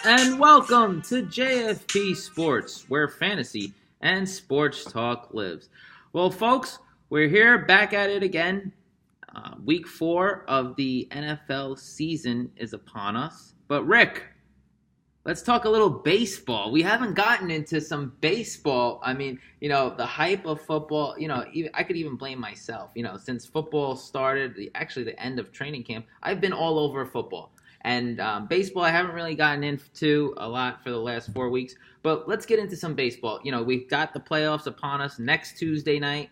And welcome to JFP Sports, where fantasy and sports talk lives. Well, folks, we're here back at it again. Week 4 of the NFL season is upon us. But Rick, let's talk a little baseball. We haven't gotten into some baseball. I mean, the hype of football, I could even blame myself. Since football started, the end of training camp, I've been all over football. And baseball, I haven't really gotten into a lot for the last 4 weeks. But let's get into some baseball. We've got the playoffs upon us next Tuesday night.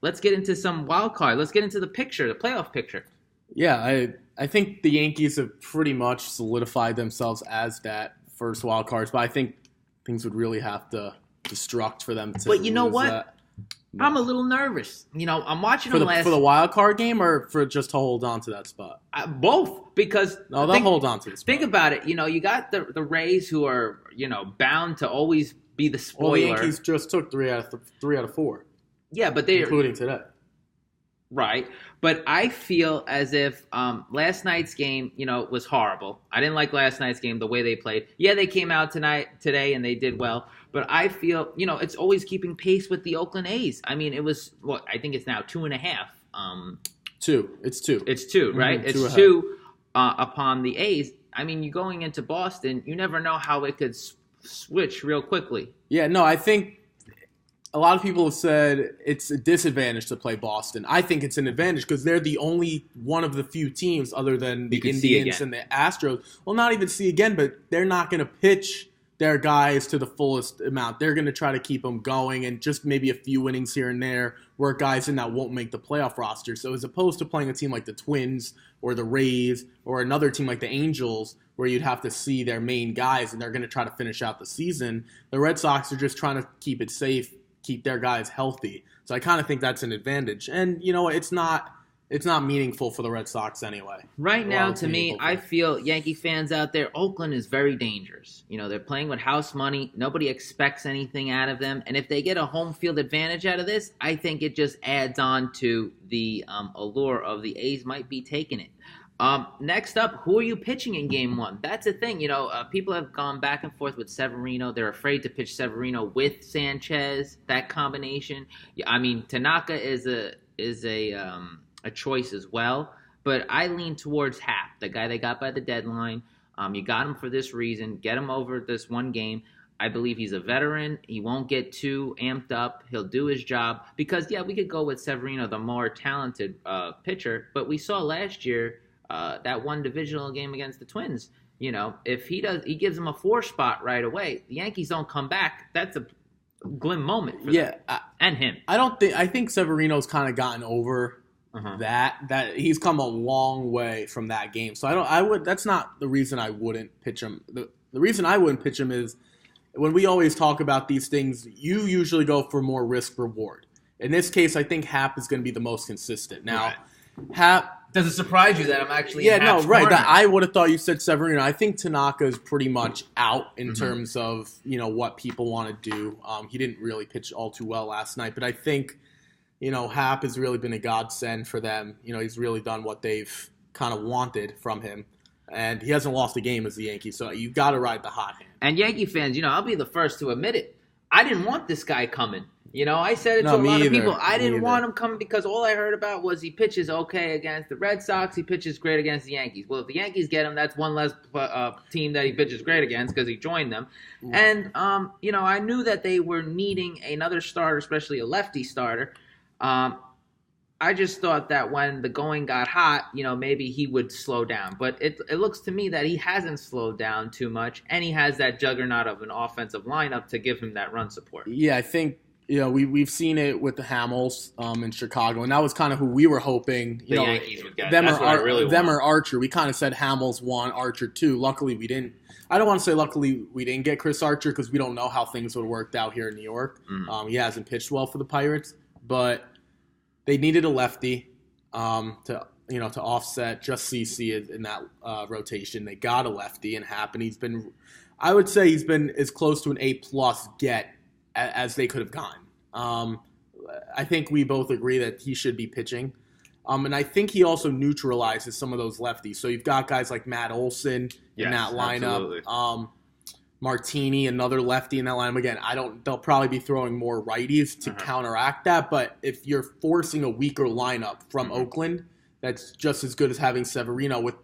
Let's get into some wild card. Let's get into the playoff picture. Yeah, I think the Yankees have pretty much solidified themselves as that first wild card. But I think things would really have to destruct for them to. But you know what? That. I'm a little nervous. I'm watching for the wild card game, or for just to hold on to that spot. Both, because they'll hold on to the spot. Think about it. You got the Rays, who are bound to always be the spoiler. Well, the Yankees just took 3 out of 4. Yeah, but they including today. Right, but I feel as if last night's game, was horrible. I didn't like last night's game, the way they played. Yeah, they came out today, and they did well. But I feel, it's always keeping pace with the Oakland A's. I mean, it was, I think it's now 2.5. 2. It's 2. It's 2, right? Mm-hmm. It's 2 upon the A's. I mean, you're going into Boston, you never know how it could switch real quickly. Yeah, no, I think a lot of people have said it's a disadvantage to play Boston. I think it's an advantage because they're the only one of the few teams other than the Indians and the Astros. Well, not even see again, but they're not going to pitch their guys to the fullest amount. They're going to try to keep them going and just maybe a few innings here and there work guys in that won't make the playoff roster. So as opposed to playing a team like the Twins or the Rays or another team like the Angels where you'd have to see their main guys and they're going to try to finish out the season, the Red Sox are just trying to keep it safe, keep their guys healthy. So I kind of think that's an advantage. And, it's not meaningful for the Red Sox anyway. Right now, to me, I feel Yankee fans out there, Oakland is very dangerous. They're playing with house money. Nobody expects anything out of them. And if they get a home field advantage out of this, I think it just adds on to the allure of the A's might be taking it. Next up, who are you pitching in Game 1? That's the thing. People have gone back and forth with Severino. They're afraid to pitch Severino with Sanchez, that combination. I mean, Tanaka is a choice as well, but I lean towards Happ, the guy they got by the deadline. You got him for this reason. Get him over this one game. I believe he's a veteran. He won't get too amped up. He'll do his job because, we could go with Severino, the more talented pitcher, but we saw last year that one divisional game against the Twins. If he gives them a 4 spot right away, the Yankees don't come back. That's a glim moment for them and him. I think Severino's kind of gotten over that he's come a long way from that game. So that's not the reason I wouldn't pitch him. The reason I wouldn't pitch him is when we always talk about these things, you usually go for more risk reward. In this case, I think Happ is going to be the most consistent. Now, Happ. Does it surprise you that I'm actually I would have thought you said Severino. I think Tanaka is pretty much out in terms of what people want to do. He didn't really pitch all too well last night, but I think Happ has really been a godsend for them. He's really done what they've kind of wanted from him, and he hasn't lost a game as the Yankees. So you've got to ride the hot hand. And Yankee fans, I'll be the first to admit it. I didn't want this guy coming. I said it to a lot of people. I didn't want him coming because all I heard about was he pitches okay against the Red Sox. He pitches great against the Yankees. Well, if the Yankees get him, that's one less team that he pitches great against because he joined them. And, I knew that they were needing another starter, especially a lefty starter. I just thought that when the going got hot, maybe he would slow down. But it looks to me that he hasn't slowed down too much, and he has that juggernaut of an offensive lineup to give him that run support. Yeah, I think we've seen it with the Hamels in Chicago, and that was kind of who we were hoping. The Yankees would get. Them or Archer. We kind of said Hamels 1, Archer 2. Luckily, we didn't. I don't want to say luckily we didn't get Chris Archer because we don't know how things would have worked out here in New York. He hasn't pitched well for the Pirates, but they needed a lefty to offset just CC in that rotation. They got a lefty in Happ, and I would say he's been as close to an A+ get as they could have gotten. I think we both agree that he should be pitching. And I think he also neutralizes some of those lefties. So you've got guys like Matt Olson in that lineup. Absolutely. Martini, another lefty in that lineup. Again, they'll probably be throwing more righties to counteract that. But if you're forcing a weaker lineup from Oakland, that's just as good as having Severino with,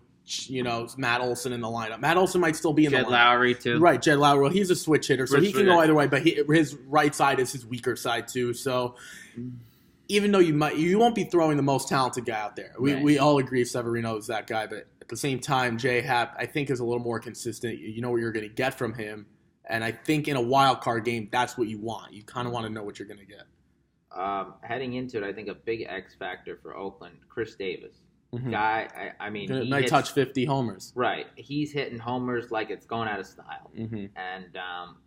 Matt Olson in the lineup. Matt Olson might still be in the lineup. Jed Lowry, too. Right, Jed Lowry. Well, he's a switch hitter, so he can go either way. But his right side is his weaker side, too. So even though you won't be throwing the most talented guy out there. We all agree Severino is that guy. But at the same time, J-Hap, I think, is a little more consistent. You know what you're going to get from him. And I think in a wild card game, that's what you want. You kind of want to know what you're going to get. Heading into it, I think a big X factor for Oakland, Chris Davis. Guy, he might touch 50 homers. Right. He's hitting homers like it's going out of style. And,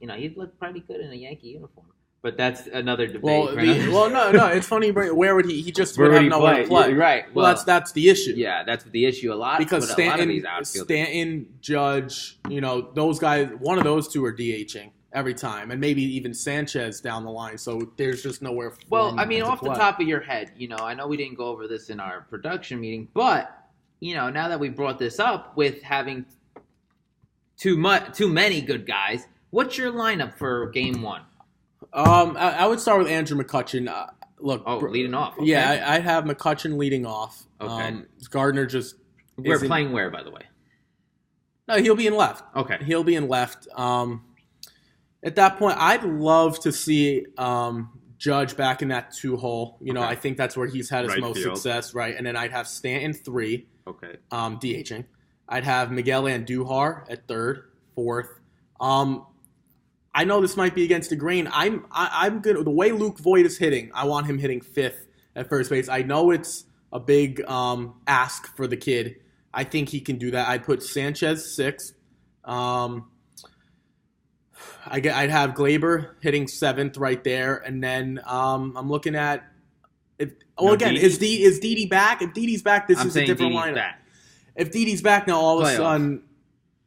he'd look pretty good in a Yankee uniform. But that's another debate. No. It's funny. Where would he just would have nowhere to play. Yeah, right. Well, that's the issue. Yeah, that's the issue a lot. Because a lot of these outfielders. Stanton, Judge, those guys, one of those two are DHing every time, and maybe even Sanchez down the line. So there's just nowhere for Well, off the top of your head, I know we didn't go over this in our production meeting, but, now that we brought this up with having too many good guys, what's your lineup for game one? I would start with Andrew McCutchen. Leading off. Okay. Yeah, I have McCutchen leading off. Okay. Gardner just... We're playing where, by the way? No, he'll be in left. Okay. He'll be in left. At that point, I'd love to see Judge back in that 2-hole. I think that's where he's had his most success, right? And then I'd have Stanton 3, DHing. I'd have Miguel Andujar at 3rd, 4th. I know this might be against the grain. I'm good. The way Luke Voit is hitting, I want him hitting 5th at first base. I know it's a big ask for the kid. I think he can do that. I'd put Sanchez 6th. I'd have Glaber hitting 7th right there, and then I'm looking at. Is Didi back? If Didi's back, this is a different lineup. Back. If Didi's back now, all of a sudden,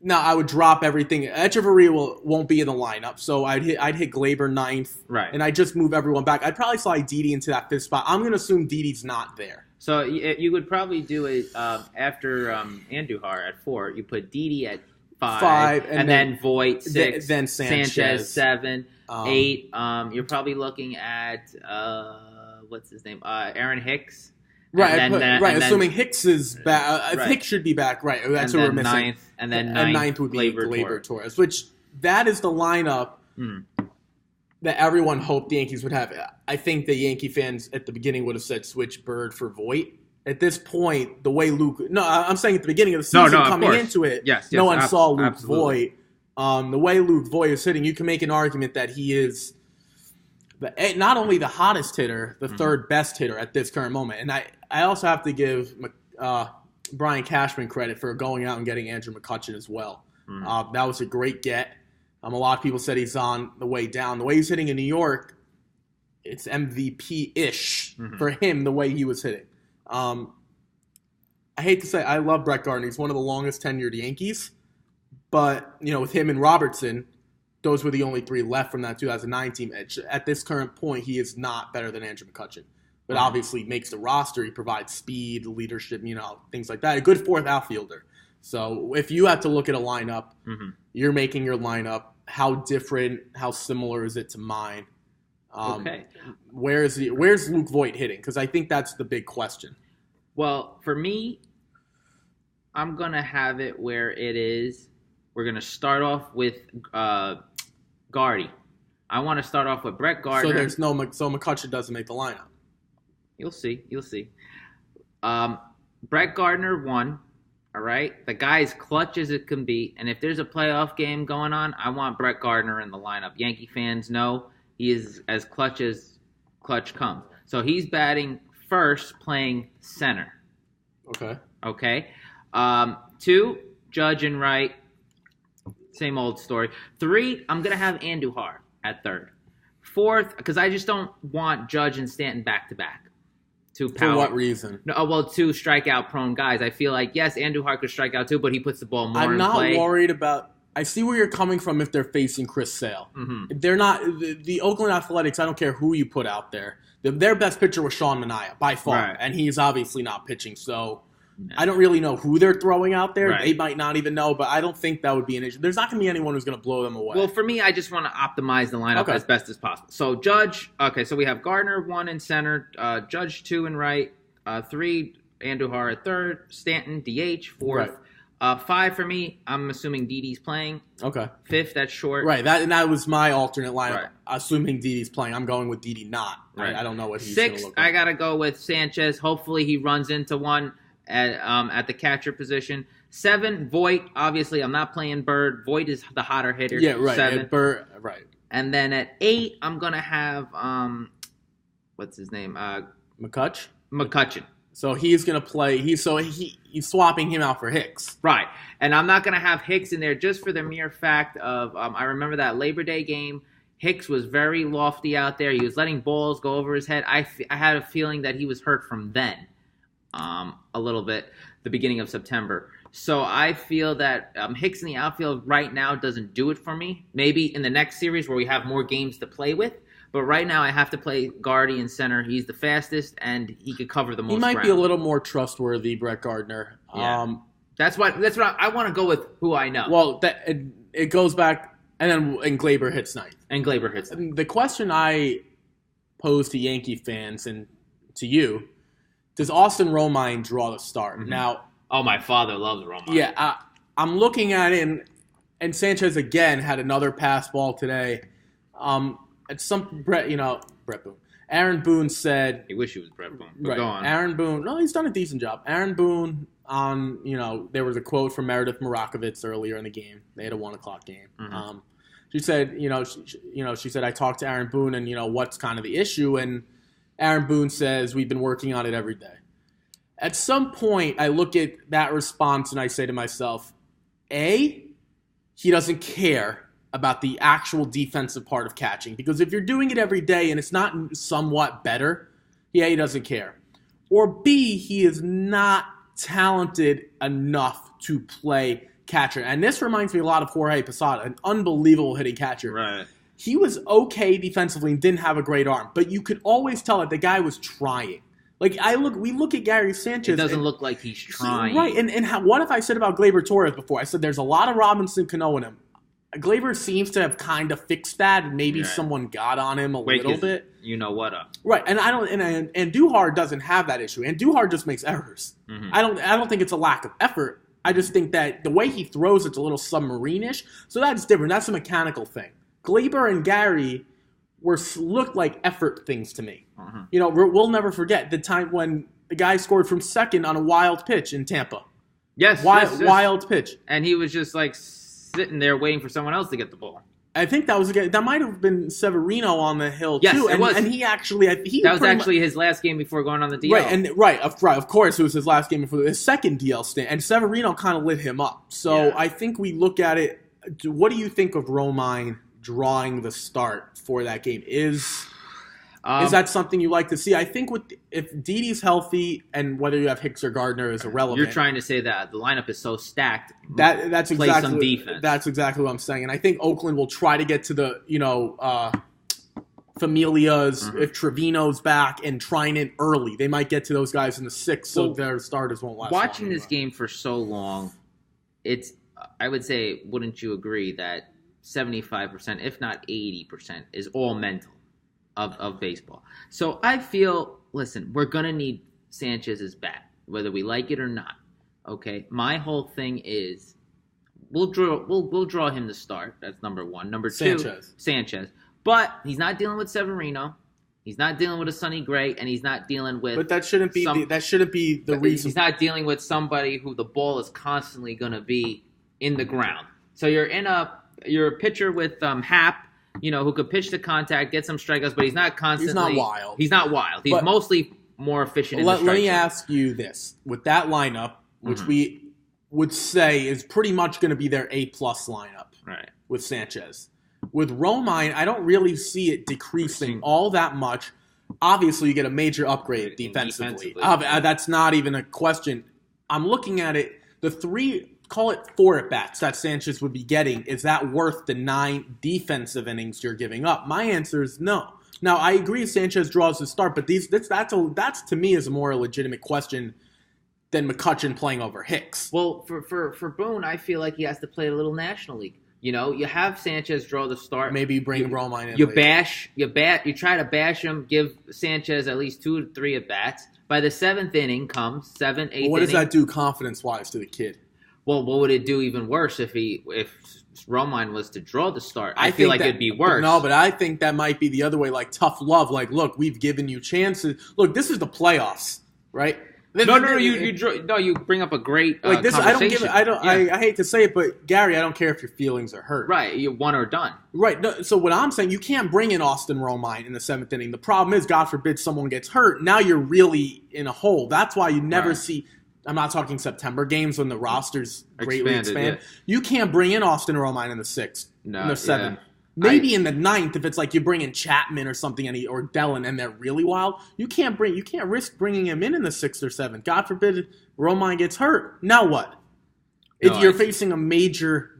I would drop everything. Echeverria won't be in the lineup, so I'd hit Glaber 9th, right? And I'd just move everyone back. I'd probably slide Didi into that 5th spot. I'm going to assume Didi's not there. So you would probably do it after Andujar at 4. You put Didi at 5 and then Voit 6, then Sanchez 7, 8. You're probably looking at what's his name? Aaron Hicks. Right, assuming Hicks is back. Hicks should be back, right. That's what we're missing. Ninth would be Gleyber Torres, which that is the lineup that everyone hoped the Yankees would have. I think the Yankee fans at the beginning would have said switch Bird for Voit. At this point, the way I'm saying at the beginning of the season coming into it, no one saw Luke Voit. The way Luke Voit is hitting, you can make an argument that he is not only the hottest hitter, the third best hitter at this current moment. And I also have to give Brian Cashman credit for going out and getting Andrew McCutchen as well. That was a great get. A lot of people said he's on the way down. The way he's hitting in New York, it's MVP-ish for him, the way he was hitting. I hate to say I love Brett Gardner. He's one of the longest tenured Yankees. But, with him and Robertson, those were the only 3 left from that 2009 team. At this current point, he is not better than Andrew McCutchen. But obviously makes the roster. He provides speed, leadership, things like that. A good 4th outfielder. So if you have to look at a lineup, you're making your lineup. How different, how similar is it to mine? Where's Luke Voit hitting? Because I think that's the big question. Well, for me, I'm going to have it where it is. We're going to start off with Gardy. I want to start off with Brett Gardner. So McCutchen doesn't make the lineup. You'll see. Brett Gardner 1. All right? The guy's clutch as it can be. And if there's a playoff game going on, I want Brett Gardner in the lineup. Yankee fans know he is as clutch comes. So he's batting first, playing center. Okay. 2, Judge and right. Same old story. 3, I'm going to have Andujar at 3rd. 4th, because I just don't want Judge and Stanton back-to-back. For what reason? No, 2 strikeout-prone guys. I feel like, yes, Andujar could strike out too, but he puts the ball more in play. I'm not worried about I see where you're coming from if they're facing Chris Sale. Mm-hmm. They're not the Oakland Athletics. I don't care who you put out there. Their best pitcher was Sean Manaea by far, Right. and he's obviously not pitching. So I don't really know who they're throwing out there. Right. They might not even know, but I don't think that would be an issue. There's not going to be anyone who's going to blow them away. Well, for me, I just want to optimize the lineup as best as possible. So Judge, so we have Gardner 1 in center, Judge 2 in right, 3 Andujar at third, Stanton DH 4th. Right. 5 for me, I'm assuming Didi's playing. Okay. 5th, that's short. Right, that was my alternate lineup. Right. Assuming Didi's playing, I'm going with Didi not. Right. I don't know what he's going to 6th, look like. I got to go with Sanchez. Hopefully he runs into one at the catcher position. 7, Voit. Obviously, I'm not playing Bird. Voit is the hotter hitter. Yeah, right. 7. Bird, right. And then at 8, I'm going to have, what's his name? McCutcheon. So he's going to play. He's swapping him out for Hicks. Right. And I'm not going to have Hicks in there just for the mere fact of I remember that Labor Day game. Hicks was very lofty out there. He was letting balls go over his head. I had a feeling that he was hurt from then a little bit, the beginning of September. So I feel that Hicks in the outfield right now doesn't do it for me. Maybe in the next series where we have more games to play with. But right now, I have to play Gardy in center. He's the fastest, and he could cover the most ground. He might be a litlittle more trustworthy, Brett Gardner. Yeah. That's what I want to go with. Who I know. Well, it goes back, and Gleyber hits ninth. The question I pose to Yankee fans and to you: does Austin Romine draw the start? Mm-hmm. Now, my father loves Romine. Yeah, I'm looking at it, and Sanchez again had another pass ball today. At some Brett Boone. Aaron Boone said he wish he was Brett Boone. But right. Go on. Aaron Boone. No, he's done a decent job. Aaron Boone there was a quote from Meredith Marakovitz earlier in the game. They had a 1:00 game. Mm-hmm. She said, she said I talked to Aaron Boone and what's kind of the issue, and Aaron Boone says we've been working on it every day. At some point, I look at that response and I say to myself, A, he doesn't care about the actual defensive part of catching. Because if you're doing it every day and it's not somewhat better, he doesn't care. Or B, he is not talented enough to play catcher. And this reminds me a lot of Jorge Posada, an unbelievable hitting catcher. Right. He was okay defensively and didn't have a great arm, but you could always tell that the guy was trying. We look at Gary Sanchez. It doesn't look like he's trying. Right, and what if I said about Gleyber Torres before? I said there's a lot of Robinson Cano in him. Gleyber seems to have kind of fixed that, and maybe someone got on him a little bit. You know what up? Right, and I don't, and Duhar doesn't have that issue, and Duhar just makes errors. Mm-hmm. I don't think it's a lack of effort. I just think that the way he throws it's a little submarine-ish, so that's different. That's a mechanical thing. Gleyber and Gary looked like effort things to me. Mm-hmm. We'll never forget the time when the guy scored from second on a wild pitch in Tampa. Yes, wild pitch, and he was just sitting there waiting for someone else to get the ball. I think that was that might have been Severino on the hill yes, too. It was. And he actually that was actually his last game before going on the DL. Right, of course it was his last game before his second DL stint, and Severino kind of lit him up. So I think we look at it. What do you think of Romine drawing the start for that game? Is that something you like to see? I think if Didi's healthy and whether you have Hicks or Gardner is irrelevant. You're trying to say that the lineup is so stacked. That's play exactly some defense. That's exactly what I'm saying. And I think Oakland will try to get to the Familias if Trevino's back and Trinan early. They might get to those guys in the 6th, so their starters won't last. Watching this game for so long, I would say, wouldn't you agree that 75%, if not 80%, is all mental of baseball. So I feel, listen, we're going to need Sanchez's bat, whether we like it or not. Okay? My whole thing is we'll draw him to start. That's number one. Number two, Sanchez. But he's not dealing with Severino. He's not dealing with a Sonny Gray, and he's not dealing with. But that shouldn't be the reason. He's not dealing with somebody who the ball is constantly going to be in the ground. So you're a pitcher with Happ, who could pitch to contact, get some strikeouts, but he's not constantly. He's not wild. He's mostly more efficient. Let me ask you this: with that lineup, which we would say is pretty much going to be their A+ lineup, right? With Sanchez. With Romine, I don't really see it decreasing all that much. Obviously, you get a major upgrade defensively. That's not even a question. I'm looking at it. The three call it 4 at-bats that Sanchez would be getting, is that worth the 9 defensive innings you're giving up? My answer is no. Now, I agree Sanchez draws the start, but that's to me is a more legitimate question than McCutchen playing over Hicks. Well, for Boone, I feel like he has to play a little National League. You know, you have Sanchez draw the start. Maybe you bring Romine in. You try to bash him, give Sanchez at least 2 to 3 at-bats. By the 7th inning comes, 7th, 8th What does that do confidence-wise to the kid? Well, what would it do even worse if Romine was to draw the start? I feel like it'd be worse. No, but I think that might be the other way, like tough love. Like, look, we've given you chances. Look, this is the playoffs, right? You bring up a great like this. conversation. I hate to say it, but Gary, I don't care if your feelings are hurt. Right, you're one or done. Right. No, so what I'm saying, you can't bring in Austin Romine in the 7th inning. The problem is, God forbid, someone gets hurt. Now you're really in a hole. That's why you never see. I'm not talking September games when the rosters greatly expand. Yeah. You can't bring in Austin Romine in the 6th, in the 7th. Yeah. Maybe in the 9th, if it's like you bring in Chapman or something, or Dellin, and they're really wild. You can't risk bringing him in the 6th or 7th. God forbid Romine gets hurt. Now what? You're facing a major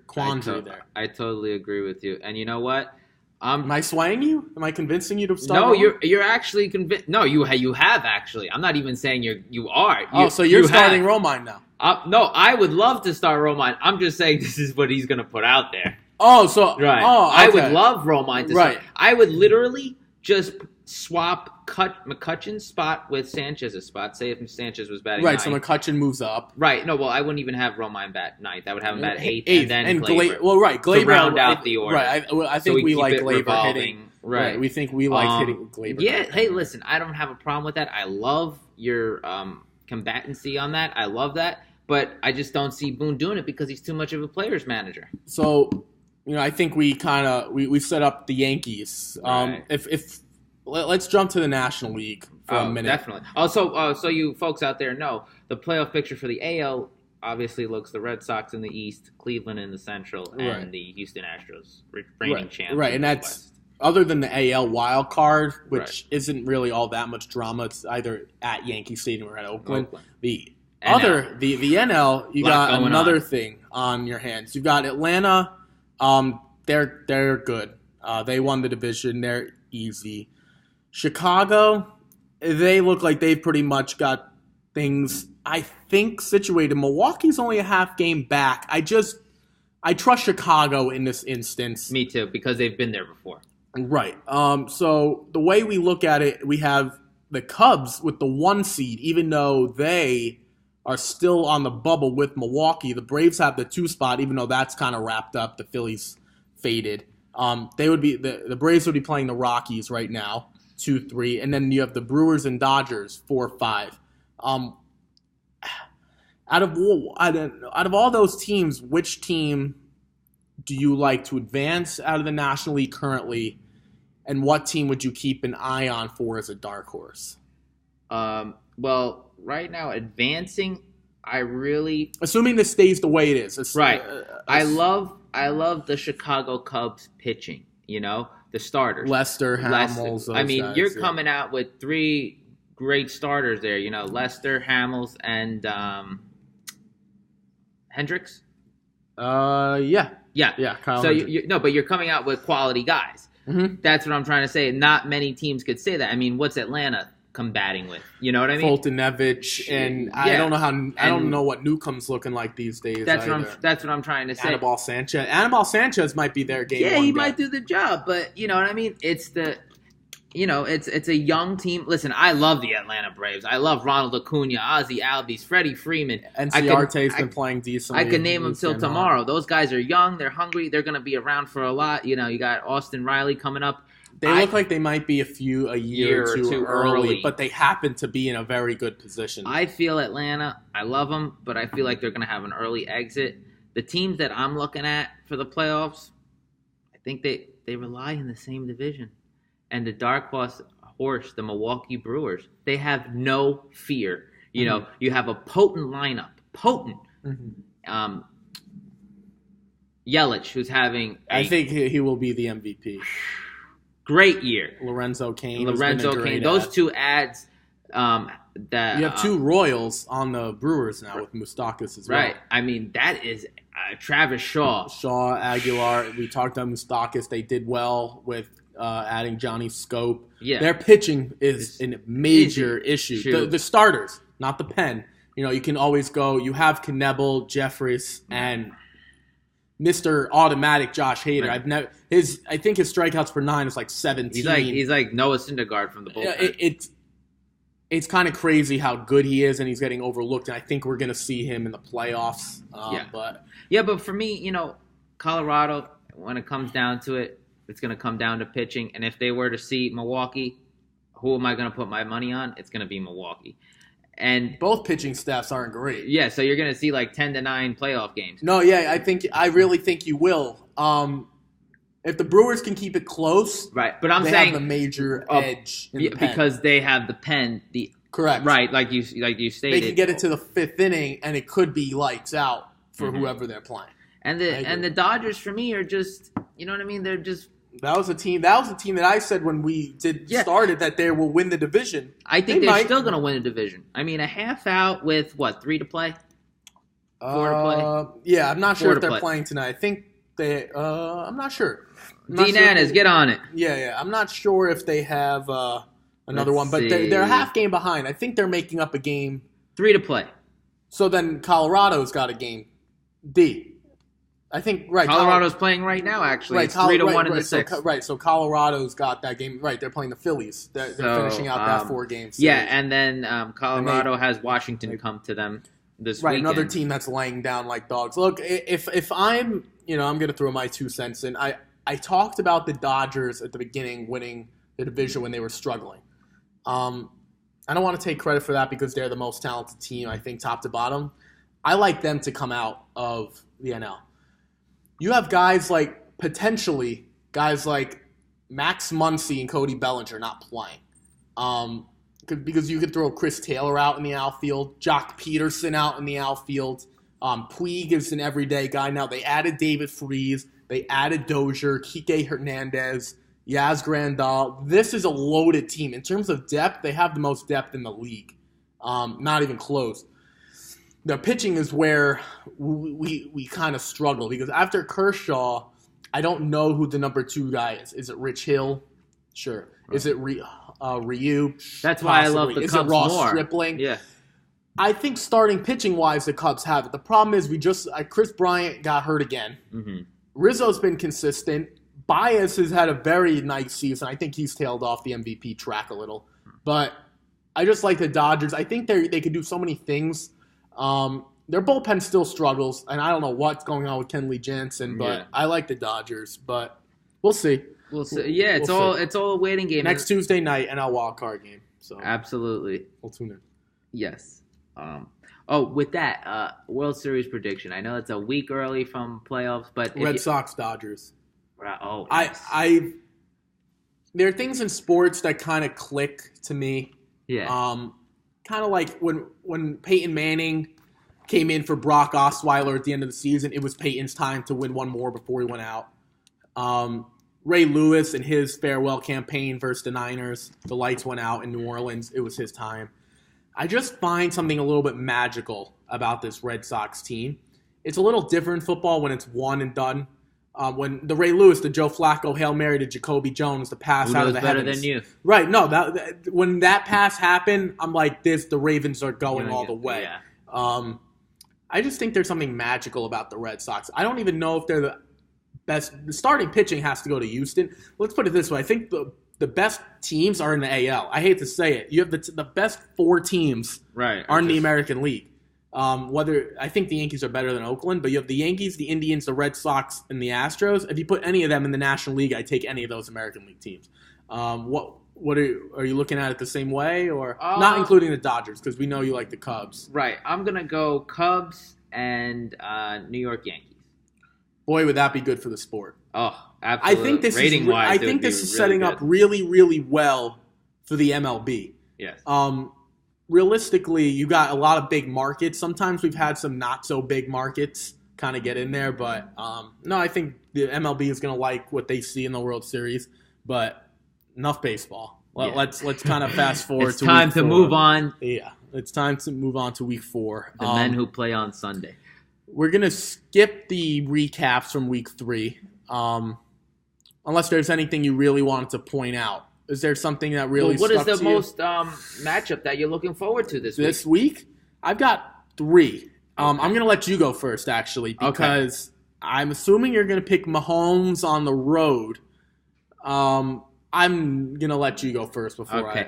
quandary there. I totally agree with you. And you know what? Am I swaying you? Am I convincing you to start? No, you're actually convinced. No, you have actually. I'm not even saying you are. So you're starting Romine now? No, I would love to start Romine. I'm just saying this is what he's going to put out there. Oh, so right. Oh, okay. I would love Romine to start. I would literally just swap McCutchen's spot with Sanchez's spot. Say if Sanchez was batting right, 9th. So McCutchen moves up. Right. No, well, I wouldn't even have Romine bat 9th. I would have him bat 8th and then Gleyber. Gleyber to round out the order. Right. I think we like Gleyber hitting. Right. We think we like hitting Gleyber. Yeah. Hey, listen, I don't have a problem with that. I love your combatancy on that. I love that. But I just don't see Boone doing it because he's too much of a player's manager. So, I think we kind of we set up the Yankees. Right. If let's jump to the National League for a minute. Definitely. Also, so you folks out there know the playoff picture for the AL obviously looks the Red Sox in the East, Cleveland in the Central, and the Houston Astros reigning champions. Right, and that's West. Other than the AL wild card, which isn't really all that much drama. It's either at Yankee Stadium or at Oakland. The NL. The NL, you got another thing on your hands. You've got Atlanta. They're good. They won the division. They're easy. Chicago, they look like they've pretty much got things, I think, situated. Milwaukee's only a half game back. I trust Chicago in this instance. Me too, because they've been there before. Right. So the way we look at it, we have the Cubs with the 1 seed, even though they are still on the bubble with Milwaukee. The Braves have the 2 spot, even though that's kind of wrapped up. The Phillies faded. They would be the Braves would be playing the Rockies right now, 2-3, and then you have the Brewers and Dodgers 4-5. Out of all those teams, which team do you like to advance out of the National League currently, and what team would you keep an eye on for as a dark horse? Well, right now, advancing, assuming this stays the way it is. Right. I love the Chicago Cubs pitching, the starters. Lester, Hamels. I mean, you're coming out with 3 great starters there, Lester, Hamels, and Hendricks? Yeah. Kyle so but you're coming out with quality guys. Mm-hmm. That's what I'm trying to say. Not many teams could say that. I mean, what's Atlanta combating with? You know what I mean? Foltynewicz, and I don't know what Newcomb's looking like these days. That's what I'm trying to say. Anibal Sanchez might be their game. Yeah, he might do the job, but you know what I mean. It's it's a young team. Listen, I love the Atlanta Braves. I love Ronald Acuna, Ozzie Albies, Freddie Freeman. NCRT's been playing decently. I can name them till tomorrow. Those guys are young. They're hungry. They're going to be around for a lot. You got Austin Riley coming up. They look like they might be a year or two early, but they happen to be in a very good position. I feel Atlanta, I love them, but I feel like they're going to have an early exit. The teams that I'm looking at for the playoffs, I think they rely in the same division. And the dark horse, the Milwaukee Brewers, they have no fear. You have a potent lineup. Mm-hmm. Yelich, who's having I think he will be the MVP. Great year. Lorenzo Cain. Those 2 adds. that you have two Royals on the Brewers now with Moustakas as well. Right. I mean, that is Travis Shaw. Shaw, Aguilar. We talked about Moustakas. They did well with adding Johnny Scope. Yeah. Their pitching is a major issue. The starters, not the pen. You can always go. You have Knebel, Jeffries, and Mr. Automatic Josh Hader. Right. I think his strikeouts per 9 is like 17. He's like Noah Syndergaard from the bullpen. It's kind of crazy how good he is, and he's getting overlooked. And I think we're going to see him in the playoffs. But for me, Colorado, when it comes down to it, it's going to come down to pitching. And if they were to see Milwaukee, who am I going to put my money on? It's going to be Milwaukee. And both pitching staffs aren't great. Yeah, so you're going to see like 10-9 playoff games. No, yeah, I really think you will. If the Brewers can keep it close, right? But I'm they saying have the major edge in the pen. Because they have the pen. Correct. Right, like you stated. They can get it to the 5th inning, and it could be lights out for whoever they're playing. And the Dodgers for me are just, you know what I mean? They're just. That was a team that I said when we started that they will win the division. I think they're still going to win the division. I mean, a half out with 3 to play? 4 to play? Yeah, I'm not sure if they're playing tonight. I think they. I'm not sure. D-Nanas, get on it. Yeah. I'm not sure if they have another one, but they're a half game behind. I think they're making up a game. 3 to play. So then Colorado's got a game. D. I think, right. Colorado's playing right now, actually. Right, it's 3-1 in the 6th. So Colorado's got that game. Right, they're playing the Phillies. They're finishing out that 4-game series. Yeah, and then Colorado has Washington come to them this weekend. Right, another team that's laying down like dogs. Look, if I'm, I'm going to throw my 2 cents in. I talked about the Dodgers at the beginning winning the division when they were struggling. I don't want to take credit for that because they're the most talented team, I think, top to bottom. I like them to come out of the NL. You have potentially guys like Max Muncy and Cody Bellinger not playing. Because you could throw Chris Taylor out in the outfield, Jock Peterson out in the outfield. Puig is an everyday guy now. They added David Freese. They added Dozier, Kike Hernandez, Yaz Grandal. This is a loaded team. In terms of depth, they have the most depth in the league. Not even close. The pitching is where we kind of struggle because after Kershaw, I don't know who the number 2 guy is. Is it Rich Hill? Sure. Right. Is it Ryu? That's why I love the Cubs more. Is it Ross Stripling? Yeah. I think starting pitching-wise, the Cubs have it. The problem is Chris Bryant got hurt again. Mm-hmm. Rizzo's been consistent. Baez has had a very nice season. I think he's tailed off the MVP track a little. But I just like the Dodgers. I think they could do so many things. Their bullpen still struggles, and I don't know what's going on with Kenley Jansen, but I like the Dodgers. But we'll see. We'll see. Yeah, it's all a waiting game. Next Tuesday night, NL wildcard game. So absolutely, we'll tune in. Yes. With that World Series prediction, I know it's a week early from playoffs, but Red Sox Dodgers. Oh, yes. There are things in sports that kind of click to me. Yeah. Kind of like when Peyton Manning came in for Brock Osweiler at the end of the season, it was Peyton's time to win one more before he went out. Ray Lewis and his farewell campaign versus the Niners, the lights went out in New Orleans. It was his time. I just find something a little bit magical about this Red Sox team. It's a little different in football when it's one and done. When the Ray Lewis, the Joe Flacco Hail Mary to Jacoby Jones, the pass out of the heavens. Better than you. Right. No, when that pass happened, I'm like, the Ravens are going all the way. Yeah. I just think there's something magical about the Red Sox. I don't even know if they're the best. The starting pitching has to go to Houston. Let's put it this way. I think the best teams are in the AL. I hate to say it. You have the best 4 teams are in the American League. I think the Yankees are better than Oakland, but you have the Yankees, the Indians, the Red Sox, and the Astros. If you put any of them in the National League, I take any of those American League teams. What are you looking at it the same way, or not including the Dodgers because we know you like the Cubs? Right. I'm gonna go Cubs and New York Yankees. Boy, would that be good for the sport. Oh, absolutely. I think this is setting up really, really well for the MLB. Yes. Realistically, you got a lot of big markets. Sometimes we've had some not so big markets kind of get in there, but no, I think the MLB is going to like what they see in the World Series. But enough baseball. Let's kind of fast forward it's to time week to 4. move on. Yeah, it's time to move on to week 4. The men who play on Sunday. We're going to skip the recaps from week 3, unless there's anything you really wanted to point out. Is there something that really what stuck is the to you? most matchup that you're looking forward to this week? This week? I've got 3. I'm going to let you go first, actually, because I'm assuming you're going to pick Mahomes on the road. I'm going to let you go first before I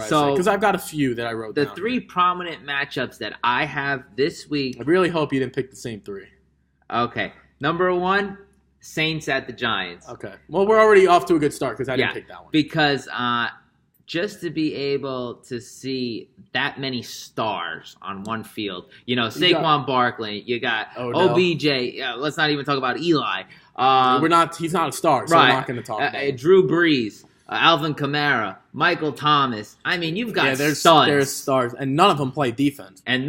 say, because I've got a few that I wrote down. The 3 prominent matchups that I have this week. I really hope you didn't pick the same 3. Okay. Number 1, Saints at the Giants. Okay. Well, we're already off to a good start because I didn't pick that one. Because just to be able to see that many stars on one field, Saquon Barkley, you got OBJ. Let's not even talk about Eli. He's not a star, so we're not going to talk about it. Drew Brees. Alvin Kamara, Michael Thomas. I mean, you've got studs. There's stars, and none of them play defense. But you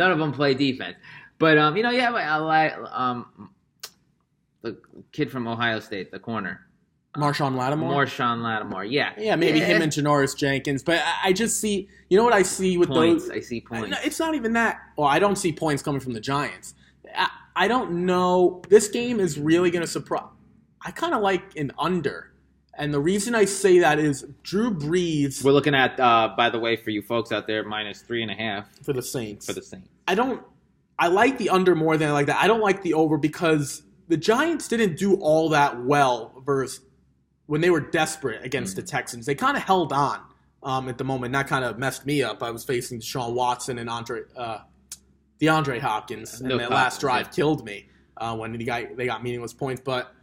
have the kid from Ohio State, the corner. Marshawn Lattimore, yeah. Yeah, maybe him and Janoris Jenkins. But I just see, what I see with points. those? I see points. No, it's not even that. Well, I don't see points coming from the Giants. I don't know. This game is really going to surprise. I kind of like an under. And the reason I say that is Drew Brees. We're looking at, by the way, for you folks out there, -3.5 for the Saints. I like the under more than I like that. I don't like the over because the Giants didn't do all that well versus when they were desperate against the Texans. They kind of held on at the moment. That kind of messed me up. I was facing Deshaun Watson and DeAndre Hopkins, and that last drive killed me when they got meaningless points. But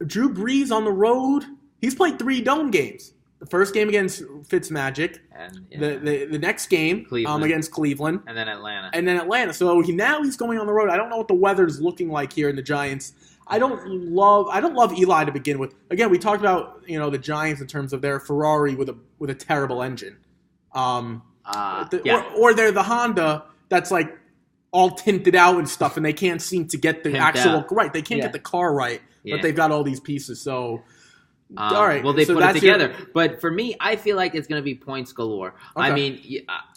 Drew Brees on the road, he's played 3 dome games. The first game against Fitzmagic, and the next game against Cleveland, and then Atlanta. So now he's going on the road. I don't know what the weather's looking like here in the Giants. I don't love Eli to begin with. Again, we talked about the Giants in terms of their Ferrari with a terrible engine, or they're the Honda that's like all tinted out and stuff, and they can't seem to get the They can't get the car right. But they've got all these pieces, so all right. Well, they put it together. But for me, I feel like it's going to be points galore. Okay. I mean,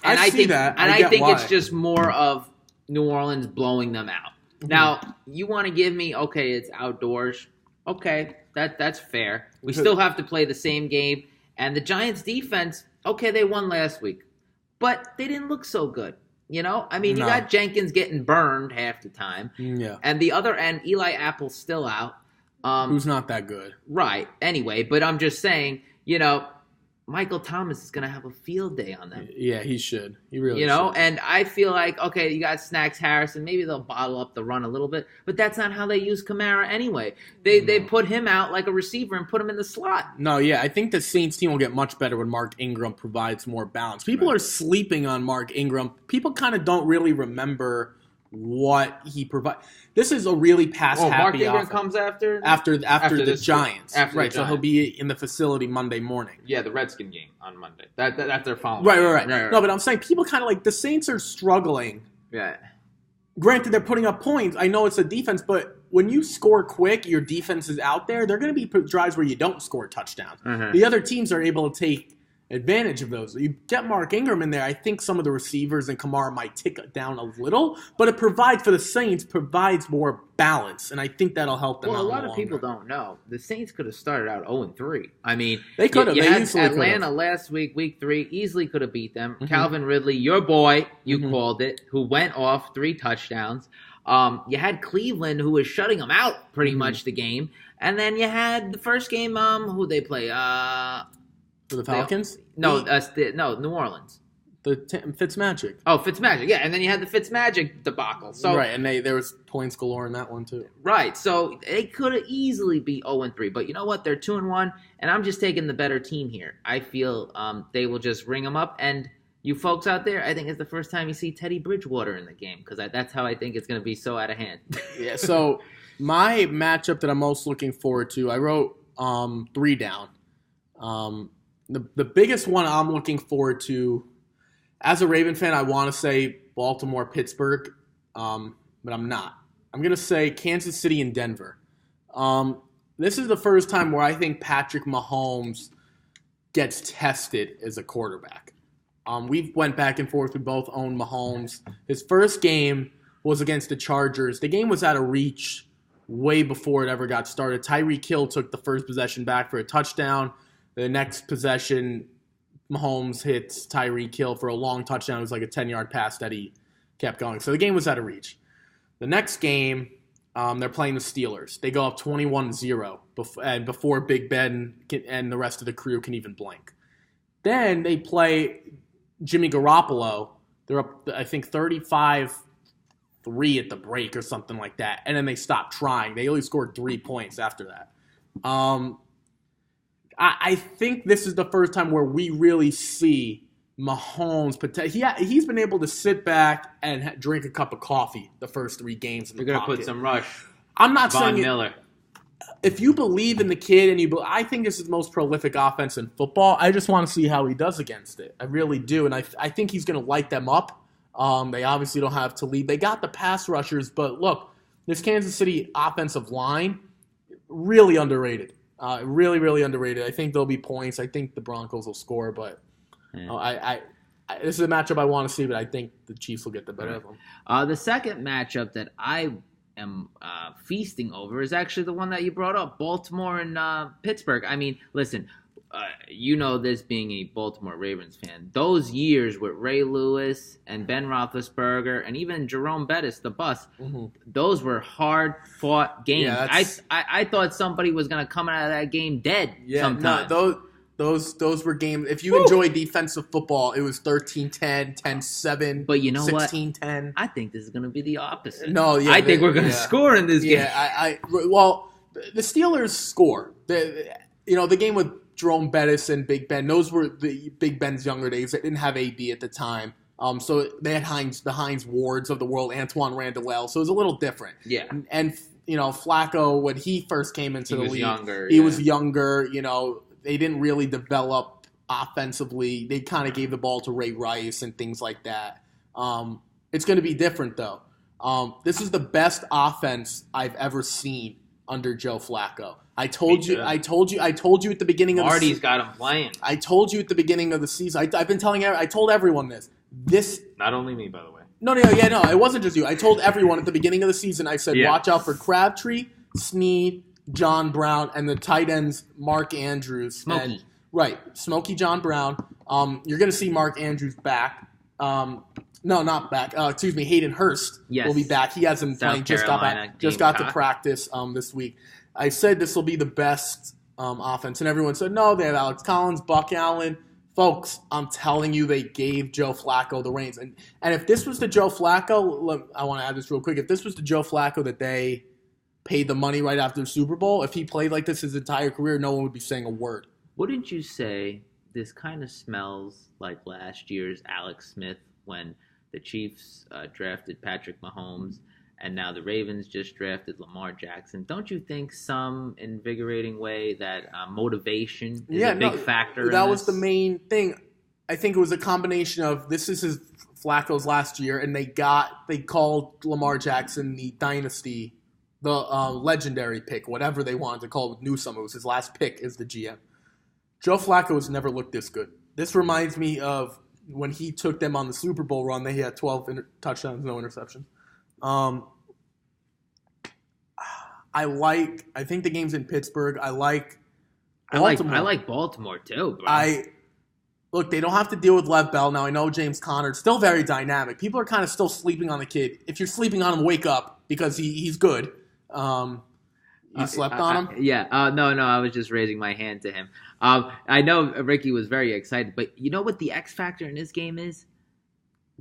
I think it's just more of New Orleans blowing them out. Mm-hmm. Now, you want to give me, it's outdoors. Okay, that's fair. We still have to play the same game. And the Giants' defense, they won last week. But they didn't look so good. You got Jenkins getting burned half the time. Yeah. And the other end, Eli Apple's still out. Who's not that good. Right. Anyway, but I'm just saying, Michael Thomas is going to have a field day on them. Yeah, he should. He really should. And I feel like, you got Snacks Harrison. Maybe they'll bottle up the run a little bit. But that's not how they use Kamara anyway. They put him out like a receiver and put him in the slot. No, yeah. I think the Saints team will get much better when Mark Ingram provides more balance. People are sleeping on Mark Ingram. People kind of don't really remember what he provides. This is a really pass-happy Mark Ingram offense. comes after the Giants. Right, so he'll be in the facility Monday morning. Yeah, the Redskin game on Monday. That's their following. Right. No, but I'm saying people kind of like the Saints are struggling. Yeah. Granted, they're putting up points. I know it's a defense, but when you score quick, your defense is out there. There are going to be drives where you don't score touchdowns. Mm-hmm. The other teams are able to take advantage of those. You get Mark Ingram in there, I think some of the receivers and Kamara might tick down a little, but it provides for the Saints, provides balance, and I think that'll help them. Well, a lot of people don't know. The Saints could have started out 0-3. I mean, they could have. You had Atlanta last week, week 3, easily could have beat them. Mm-hmm. Calvin Ridley, your boy, you called it, who went off 3 touchdowns. You had Cleveland, who was shutting them out pretty much the game, and then you had the first game. Who they play? For the Falcons? No, New Orleans. Fitzmagic. Oh, Fitzmagic, yeah. And then you had the Fitzmagic debacle. So, right, and there was points galore in that one, too. Right, so they could have easily be 0-3. But you know what? They're 2-1, and I'm just taking the better team here. I feel they will just ring them up. And you folks out there, I think it's the first time you see Teddy Bridgewater in the game, because that's how I think it's going to be so out of hand. Yeah, so my matchup that I'm most looking forward to, I wrote 3 down. The biggest one I'm looking forward to, as a Raven fan, I want to say Baltimore-Pittsburgh, but I'm not. I'm going to say Kansas City and Denver. This is the first time where I think Patrick Mahomes gets tested as a quarterback. We went back and forth. We both own Mahomes. His first game was against the Chargers. The game was out of reach way before it ever got started. Tyreek Hill took the first possession back for a touchdown. The next possession, Mahomes hits Tyreek Hill for a long touchdown. It was like a 10-yard pass that he kept going. So the game was out of reach. The next game, they're playing the Steelers. They go up 21-0 before Big Ben and the rest of the crew can even blink. Then they play Jimmy Garoppolo. They're up, I think, 35-3 at the break or something like that. And then they stopped trying. They only scored 3 points after that. I think this is the first time where we really see Mahomes. He's been able to sit back and drink a cup of coffee the first 3 games. You're going to put some rush. I'm not Von saying Miller. If you believe in the kid and I think this is the most prolific offense in football. I just want to see how he does against it. I really do, and I think he's going to light them up. They obviously don't have to lead. They got the pass rushers, but look, this Kansas City offensive line really underrated. Really, really underrated. I think there'll be points. I think the Broncos will score, but this is a matchup I want to see, but I think the Chiefs will get the better of them. The second matchup that I am feasting over is actually the one that you brought up, Baltimore and Pittsburgh. I mean, listen, you know this being a Baltimore Ravens fan. Those years with Ray Lewis and Ben Roethlisberger and even Jerome Bettis, the bus, those were hard-fought games. Yeah, I thought somebody was going to come out of that game dead sometime. No, those were games. If you enjoy defensive football, it was 13-10, 10-7, but you know 16-10. I think this is going to be the opposite. No, yeah, I think we're going to score in this game. Well, the Steelers score. The game with Jerome Bettis and Big Ben, those were the Big Ben's younger days. They didn't have AB at the time. So they had the Hines Wards of the world, Antoine Randall, so it was a little different. Yeah. And Flacco, when he first came into the league, he was younger. They didn't really develop offensively. They kind of gave the ball to Ray Rice and things like that. It's going to be different, though. This is the best offense I've ever seen under Joe Flacco. I told you at the beginning of the season. Marty's got him playing. I told you at the beginning of the season. I told everyone this. Not only me, by the way. No, it wasn't just you. I told everyone at the beginning of the season. I said, watch out for Crabtree, Snead, John Brown, and the tight ends, Mark Andrews. Smokey. Smokey John Brown. You're going to see Mark Andrews back. No, not back. Excuse me, Hayden Hurst will be back. He hasn't played. Just got to practice this week. I said this will be the best offense, and everyone said, no, they have Alex Collins, Buck Allen. Folks, I'm telling you, they gave Joe Flacco the reins. And if this was the Joe Flacco, I want to add this real quick. If this was the Joe Flacco that they paid the money right after the Super Bowl, if he played like this his entire career, no one would be saying a word. Wouldn't you say this kind of smells like last year's Alex Smith when the Chiefs drafted Patrick Mahomes and now the Ravens just drafted Lamar Jackson? Don't you think some invigorating way that motivation is a big factor? That was the main thing. I think it was a combination of this is Flacco's last year, and they called Lamar Jackson the dynasty, the legendary pick, whatever they wanted to call it with Newsome. It was his last pick as the GM. Joe Flacco has never looked this good. This reminds me of when he took them on the Super Bowl run. They had 12 touchdowns, no interceptions. I think the game's in Pittsburgh. I like Baltimore. I like Baltimore too, bro. Look, they don't have to deal with Lev Bell. Now, I know James Conner's still very dynamic. People are kind of still sleeping on the kid. If you're sleeping on him, wake up because he's good. You slept on him? Yeah. No, I was just raising my hand to him. I know Ricky was very excited, but you know what the X factor in this game is?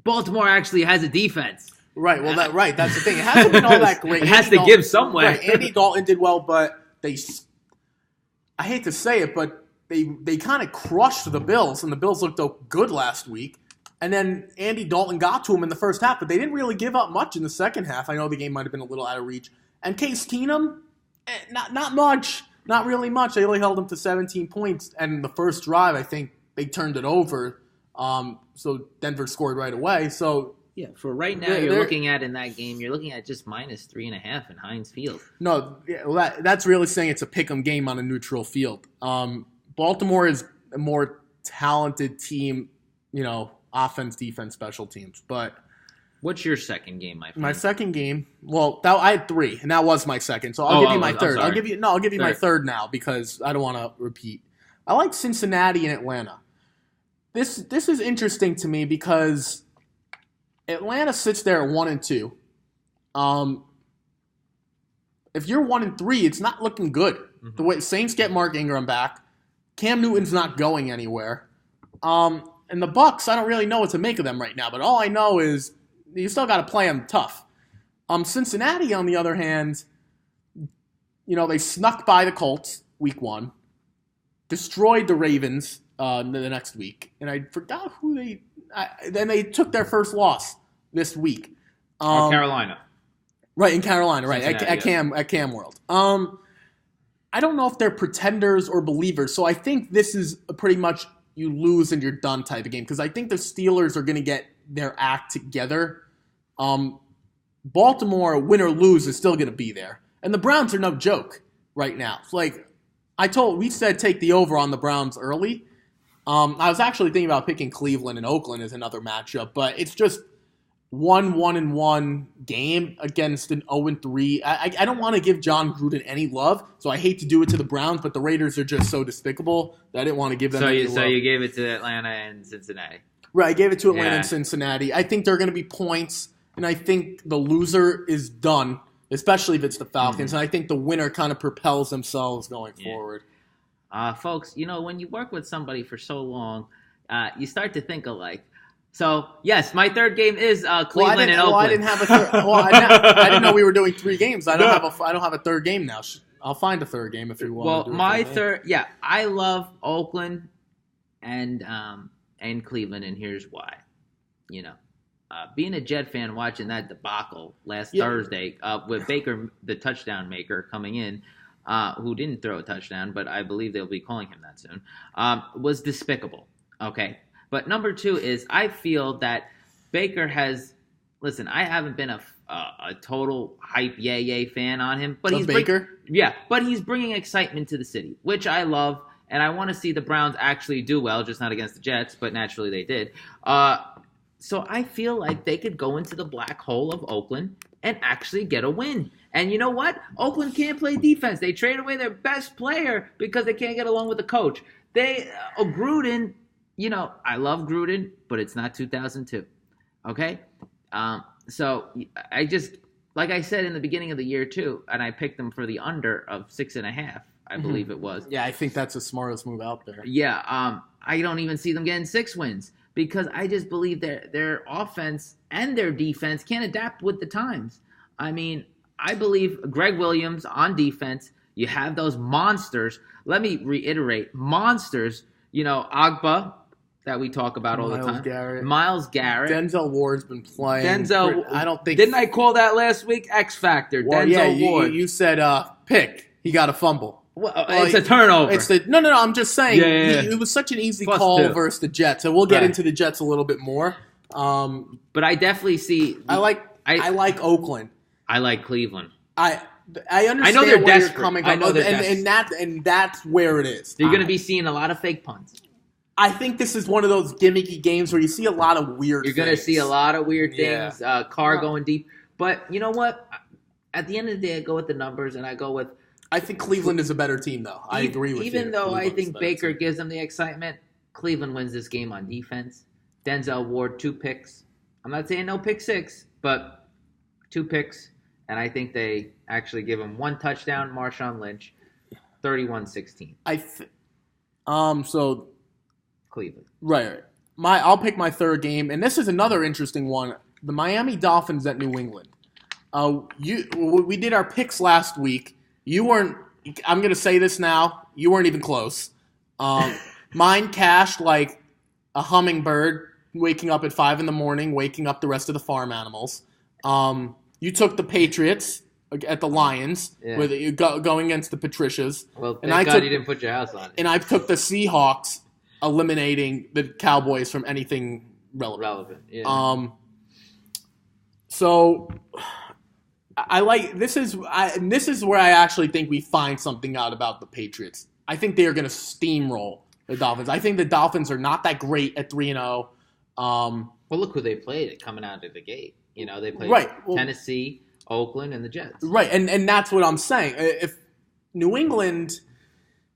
Baltimore actually has a defense. Right. Well, that's the thing. It hasn't been all that great. It has to give somewhere. Right, Andy Dalton did well, but I hate to say it, but they kind of crushed the Bills, and the Bills looked good last week. And then Andy Dalton got to him in the first half, but they didn't really give up much in the second half. I know the game might have been a little out of reach. And Case Keenum, not much. Not really much. They only held him to 17 points. And the first drive, I think they turned it over. So Denver scored right away. So yeah, for right now, you're looking at in that game, you're looking at just -3.5 in Heinz Field. No, that's really saying it's a pick'em game on a neutral field. Baltimore is a more talented team, offense, defense, special teams. But what's your second game, my friend? My second game, I had 3, and that was my second. So I'll give you my third. I'll give you my third now because I don't want to repeat. I like Cincinnati and Atlanta. This is interesting to me because Atlanta sits there at 1-2. If you're 1-3, it's not looking good. Mm-hmm. The way Saints get Mark Ingram back, Cam Newton's not going anywhere, and the Bucs, I don't really know what to make of them right now. But all I know is you still got to play them tough. Cincinnati, on the other hand, they snuck by the Colts week 1, destroyed the Ravens the next week, and I forgot who then they took their first loss this week. Carolina. Right, in Carolina, right, at Cam World. I don't know if they're pretenders or believers, so I think this is pretty much you lose and you're done type of game, because I think the Steelers are going to get their act together. Baltimore, win or lose, is still going to be there. And the Browns are no joke right now. We said take the over on the Browns early. I was actually thinking about picking Cleveland and Oakland as another matchup, but it's just 1-1 game against an 0-3. I don't want to give John Gruden any love, so I hate to do it to the Browns, but the Raiders are just so despicable that I didn't want to give them any love. So you gave it to Atlanta and Cincinnati. Right, I gave it to Atlanta and Cincinnati. I think there are going to be points, and I think the loser is done, especially if it's the Falcons, and I think the winner kind of propels themselves going forward. Folks, when you work with somebody for so long, you start to think alike. So, yes, my third game is Cleveland and Oakland. I didn't have a third. I didn't know we were doing 3 games. I don't have a third game now. I'll find a third game if you want. Well, my third, I love Oakland and Cleveland, and here's why. Being a Jet fan, watching that debacle last Thursday with Baker, the touchdown maker, coming in, who didn't throw a touchdown, but I believe they'll be calling him that soon, was despicable. Okay. But number 2 is I feel that Baker has – listen, I haven't been a total hype yay fan on him. But Baker? But he's bringing excitement to the city, which I love. And I want to see the Browns actually do well, just not against the Jets, but naturally they did. So I feel like they could go into the black hole of Oakland and actually get a win. And you know what? Oakland can't play defense. They traded away their best player because they can't get along with the coach. Gruden – I love Gruden, but it's not 2002, okay? So I just, like I said in the beginning of the year too, and I picked them for the under of 6.5, I believe it was. Yeah, I think that's the smartest move out there. Yeah, I don't even see them getting 6 wins because I just believe their offense and their defense can't adapt with the times. I mean, I believe Greg Williams on defense, you have those monsters. Let me reiterate, monsters, Agba, that we talk about all the time. Miles Garrett. Denzel Ward's been playing. Didn't I call that last week? X Factor. Well, Denzel Ward. You said pick. He got a fumble. Well, it's a turnover. No. I'm just saying. It was such an easy call versus the Jets. So we'll get into the Jets a little bit more. But I definitely see. I like Oakland. I like Cleveland. I understand I know they're where desperate. You're coming from. I know and that's where it is. You're going to be seeing a lot of fake punts. I think this is one of those gimmicky games where you see a lot of weird things. You're going to see a lot of weird things, Carr going deep. But you know what? At the end of the day, I go with the numbers, and I go with... I think Cleveland is a better team, though. I agree with you. Even though I think Baker gives them the excitement, Cleveland wins this game on defense. Denzel Ward, 2 picks. I'm not saying no pick 6, but 2 picks. And I think they actually give him 1 touchdown, Marshawn Lynch, 31-16. So... Cleveland. Right. I'll pick my third game, and this is another interesting one. The Miami Dolphins at New England. We did our picks last week. You weren't. I'm going to say this now. You weren't even close. Mine cashed like a hummingbird, waking up at 5 a.m, waking up the rest of the farm animals. You took the Patriots at the Lions, with going against the Patricias. Well, thank God you didn't put your house on it. And I took the Seahawks, eliminating the Cowboys from anything relevant. Yeah. So I like this is where I actually think we find something out about the Patriots. I think they are going to steamroll The Dolphins. I think the Dolphins are not that great at 3-0. Well, look who they played coming out of the gate. They played Tennessee, Oakland, and the Jets. Right, and that's what I'm saying. If New England,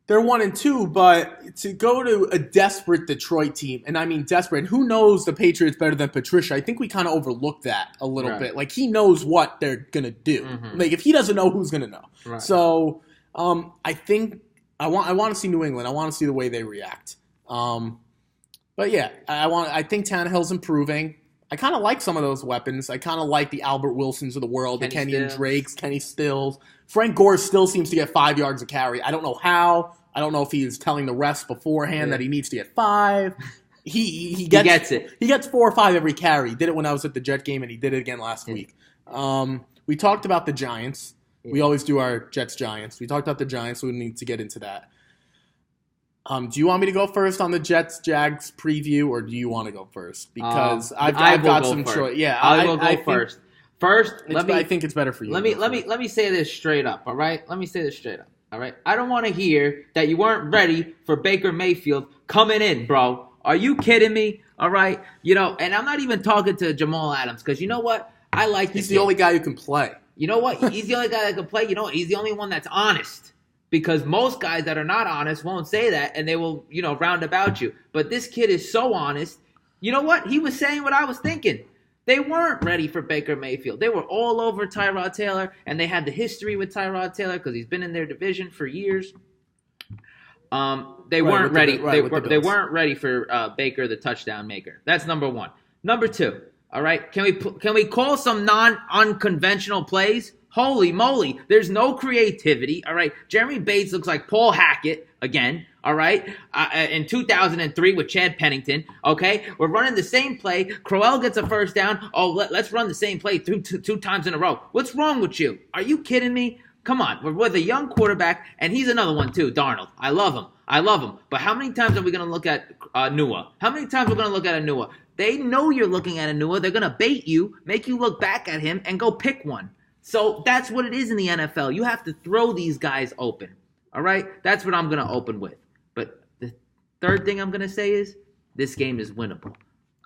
they're 1-2, but to go to a desperate Detroit team, and I mean desperate, and who knows the Patriots better than Patricia? I think we kind of overlooked that a little bit. Like, he knows what they're going to do. Mm-hmm. Like, if he doesn't know, who's going to know? Right. So, I think I want to see New England. I want to see the way they react. But yeah, I think Tannehill's improving. I kind of like some of those weapons. I kind of like the Albert Wilsons of the world, the Kenyon Drakes, Kenny Stills. Frank Gore still seems to get 5 yards of carry. I don't know how. I don't know if he is telling the refs beforehand that he needs to get 5. He gets it. He gets 4 or 5 every carry. He did it when I was at the Jet game, and he did it again last week. We talked about the Giants. We always do our Jets-Giants. We talked about the Giants, so we need to get into that. Do you want me to go first on the Jets-Jags preview, or do you want to go first? Because I've got some choice. Yeah, I will go first. I think it's better for you. Let me say this straight up. All right, let me say this straight up. All right, I don't want to hear that you weren't ready for Baker Mayfield coming in, bro. Are you kidding me? All right, and I'm not even talking to Jamal Adams because you know what? I like. He's the only guy who can play. You know what? He's the only guy that can play. You know what? He's the only one that's honest. Because most guys that are not honest won't say that, and they will, round about you. But this kid is so honest. You know what? He was saying what I was thinking. They weren't ready for Baker Mayfield. They were all over Tyrod Taylor, and they had the history with Tyrod Taylor because he's been in their division for years. They weren't ready. They weren't ready for Baker, the touchdown maker. That's number one. Number two. All right, can we call some non-unconventional plays? Holy moly, there's no creativity, all right? Jeremy Bates looks like Paul Hackett again, all right? In 2003 with Chad Pennington, okay? We're running the same play. Crowell gets a first down. Oh, let's run the same play two times in a row. What's wrong with you? Are you kidding me? Come on, we're with a young quarterback, and he's another one too, Darnold. I love him. But how many times are we going to look at Nua? How many times are we going to look at Nua? They know you're looking at Nua. They're going to bait you, make you look back at him, and go pick one. So that's what it is in the NFL. You have to throw these guys open. All right? That's what I'm going to open with. But the third thing I'm going to say is this game is winnable.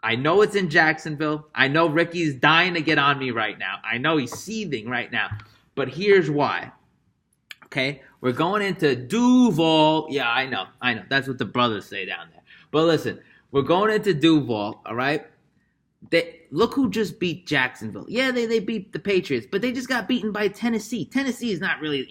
I know it's in Jacksonville. I know Ricky's dying to get on me right now. I know he's seething right now. But here's why. Okay? We're going into Duval. Yeah, I know. That's what the brothers say down there. But listen, we're going into Duval, all right? Look who just beat Jacksonville. Yeah, they beat the Patriots, but they just got beaten by Tennessee. Tennessee is not really,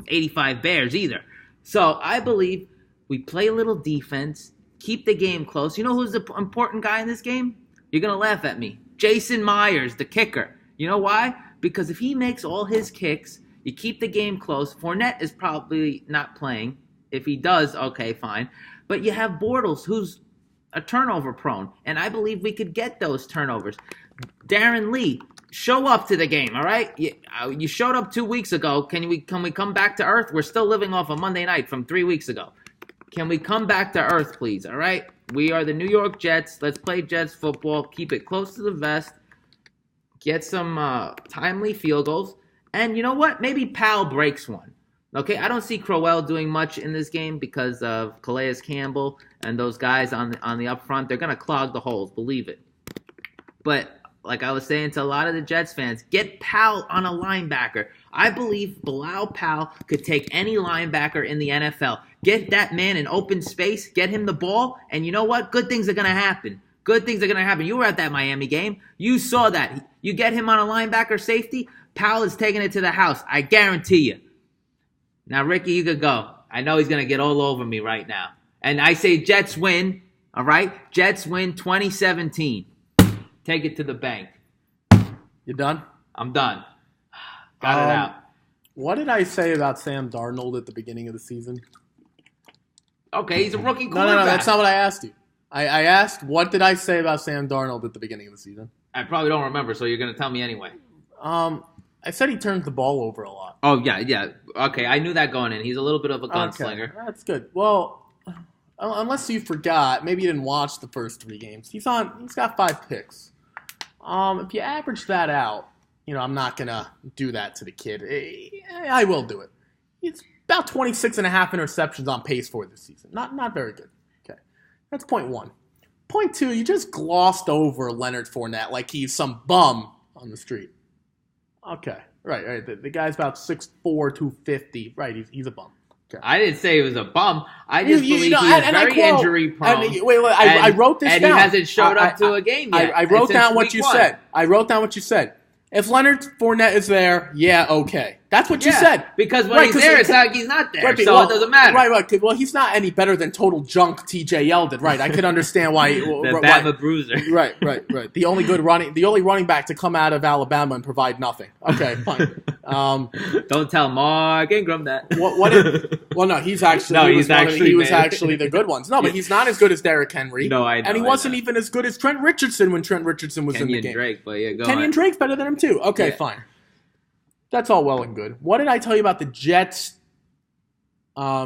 85 Bears either. So I believe we play a little defense, keep the game close. You know who's the important guy in this game? You're going to laugh at me. Jason Myers, the kicker. You know why? Because if he makes all his kicks, you keep the game close. Fournette is probably not playing. If he does, okay, fine. But you have Bortles, who's a turnover prone, and I believe we could get those turnovers. Darren Lee, show up to the game, all right? You showed up 2 weeks ago. Can we come back to earth? We're still living off a Monday night from 3 weeks ago. Can we come back to earth, please, all right? We are the New York Jets. Let's play Jets football. Keep it close to the vest. Get some timely field goals. And you know what? Maybe Powell breaks one. Okay, I don't see Crowell doing much in this game because of Calais Campbell and those guys on the up front. They're going to clog the holes, believe it. But like I was saying to a lot of the Jets fans, get Powell on a linebacker. I believe Bilal Powell could take any linebacker in the NFL. Get that man in open space, get him the ball, and you know what? Good things are going to happen. Good things are going to happen. You were at that Miami game. You saw that. You get him on a linebacker safety, Powell is taking it to the house. I guarantee you. Now, Ricky, you could go. I know he's going to get all over me right now. And I say Jets win, all right? Jets win 2017. Take it to the bank. You done? I'm done. Got it out. What did I say about Sam Darnold at the beginning of the season? Okay, he's a rookie quarterback. No, that's not what I asked you. I asked, what did I say about Sam Darnold at the beginning of the season? I probably don't remember, so you're going to tell me anyway. I said he turns the ball over a lot. Oh, yeah. Okay, I knew that going in. He's a little bit of a gunslinger. Okay, that's good. Well, unless you forgot, maybe you didn't watch the first 3 games. He's got 5 picks. If you average that out, I'm not going to do that to the kid. I will do it. He's about 26 and a half interceptions on pace for this season. Not very good. Okay, that's point one. Point two, you just glossed over Leonard Fournette like he's some bum on the street. Okay, right. The guy's about 6'4", 250. Right, he's a bum. Okay. I didn't say he was a bum. I just believe he's very injury prone. I wrote this down. And he hasn't showed up to a game yet. I wrote down what you said. I wrote down what you said. If Leonard Fournette is there, yeah, okay. That's what you said. Because when he's there, it's like he's not there, it doesn't matter. Right. Well, he's not any better than total junk TJ Yeldon. Right, I could understand why. The Bama Bruiser. Right. The only running back to come out of Alabama and provide nothing. Okay, fine. Don't tell Mark Ingram that. No, he was actually the good ones. No, but he's not as good as Derrick Henry. No, I know. And he wasn't even as good as Trent Richardson when Trent Richardson was in the game. Drake, but yeah, Kenyon Drake's better than him too. Okay, fine. That's all well and good. What did I tell you about the Jets'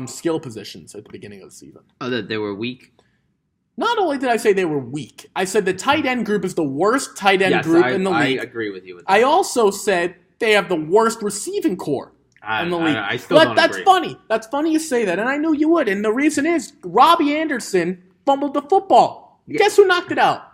skill positions at the beginning of the season? Oh, that they were weak? Not only did I say they were weak, I said the tight end group is the worst tight end group in the league. I agree with you with that. I also said they have the worst receiving core in the league. I still don't That's agree. funny. That's funny you say that, and I knew you would. And the reason is Robbie Anderson fumbled the football. Yeah. Guess who knocked it out?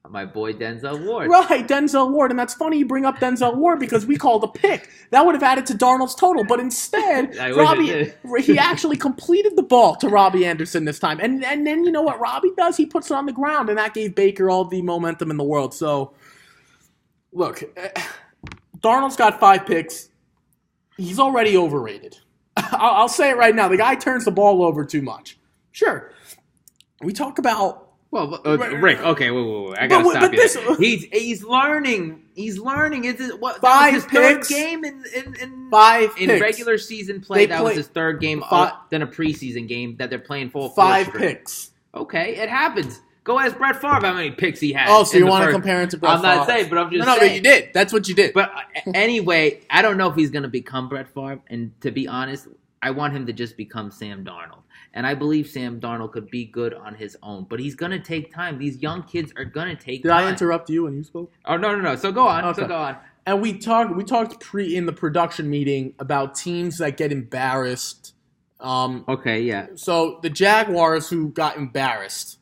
My boy Denzel Ward. Right, Denzel Ward. And that's funny you bring up Denzel Ward because we called a pick. That would have added to Darnold's total. But instead, he actually completed the ball to Robbie Anderson this time. And then you know what Robbie does? He puts it on the ground, and that gave Baker all the momentum in the world. So, look, Darnold's got 5 picks. He's already overrated. I'll say it right now. The guy turns the ball over too much. Sure. We talk about... Well, Rick, okay, wait. I gotta stop you. He's learning. He's learning. That was his third game in regular season play. That was his third game than a preseason game that they're playing full. 5 picks. Okay, it happens. Go ask Brett Favre how many picks he had. Oh, so you want to compare him to Brett Favre? I'm not saying, but I'm just saying. No, you did. That's what you did. But anyway, I don't know if he's going to become Brett Favre. And to be honest, I want him to just become Sam Darnold. And I believe Sam Darnold could be good on his own. But he's going to take time. These young kids are going to take time. Did I interrupt you when you spoke? Oh, no. So go on. Okay. And we talked in the production meeting about teams that get embarrassed. Okay, yeah. So the Jaguars who got embarrassed,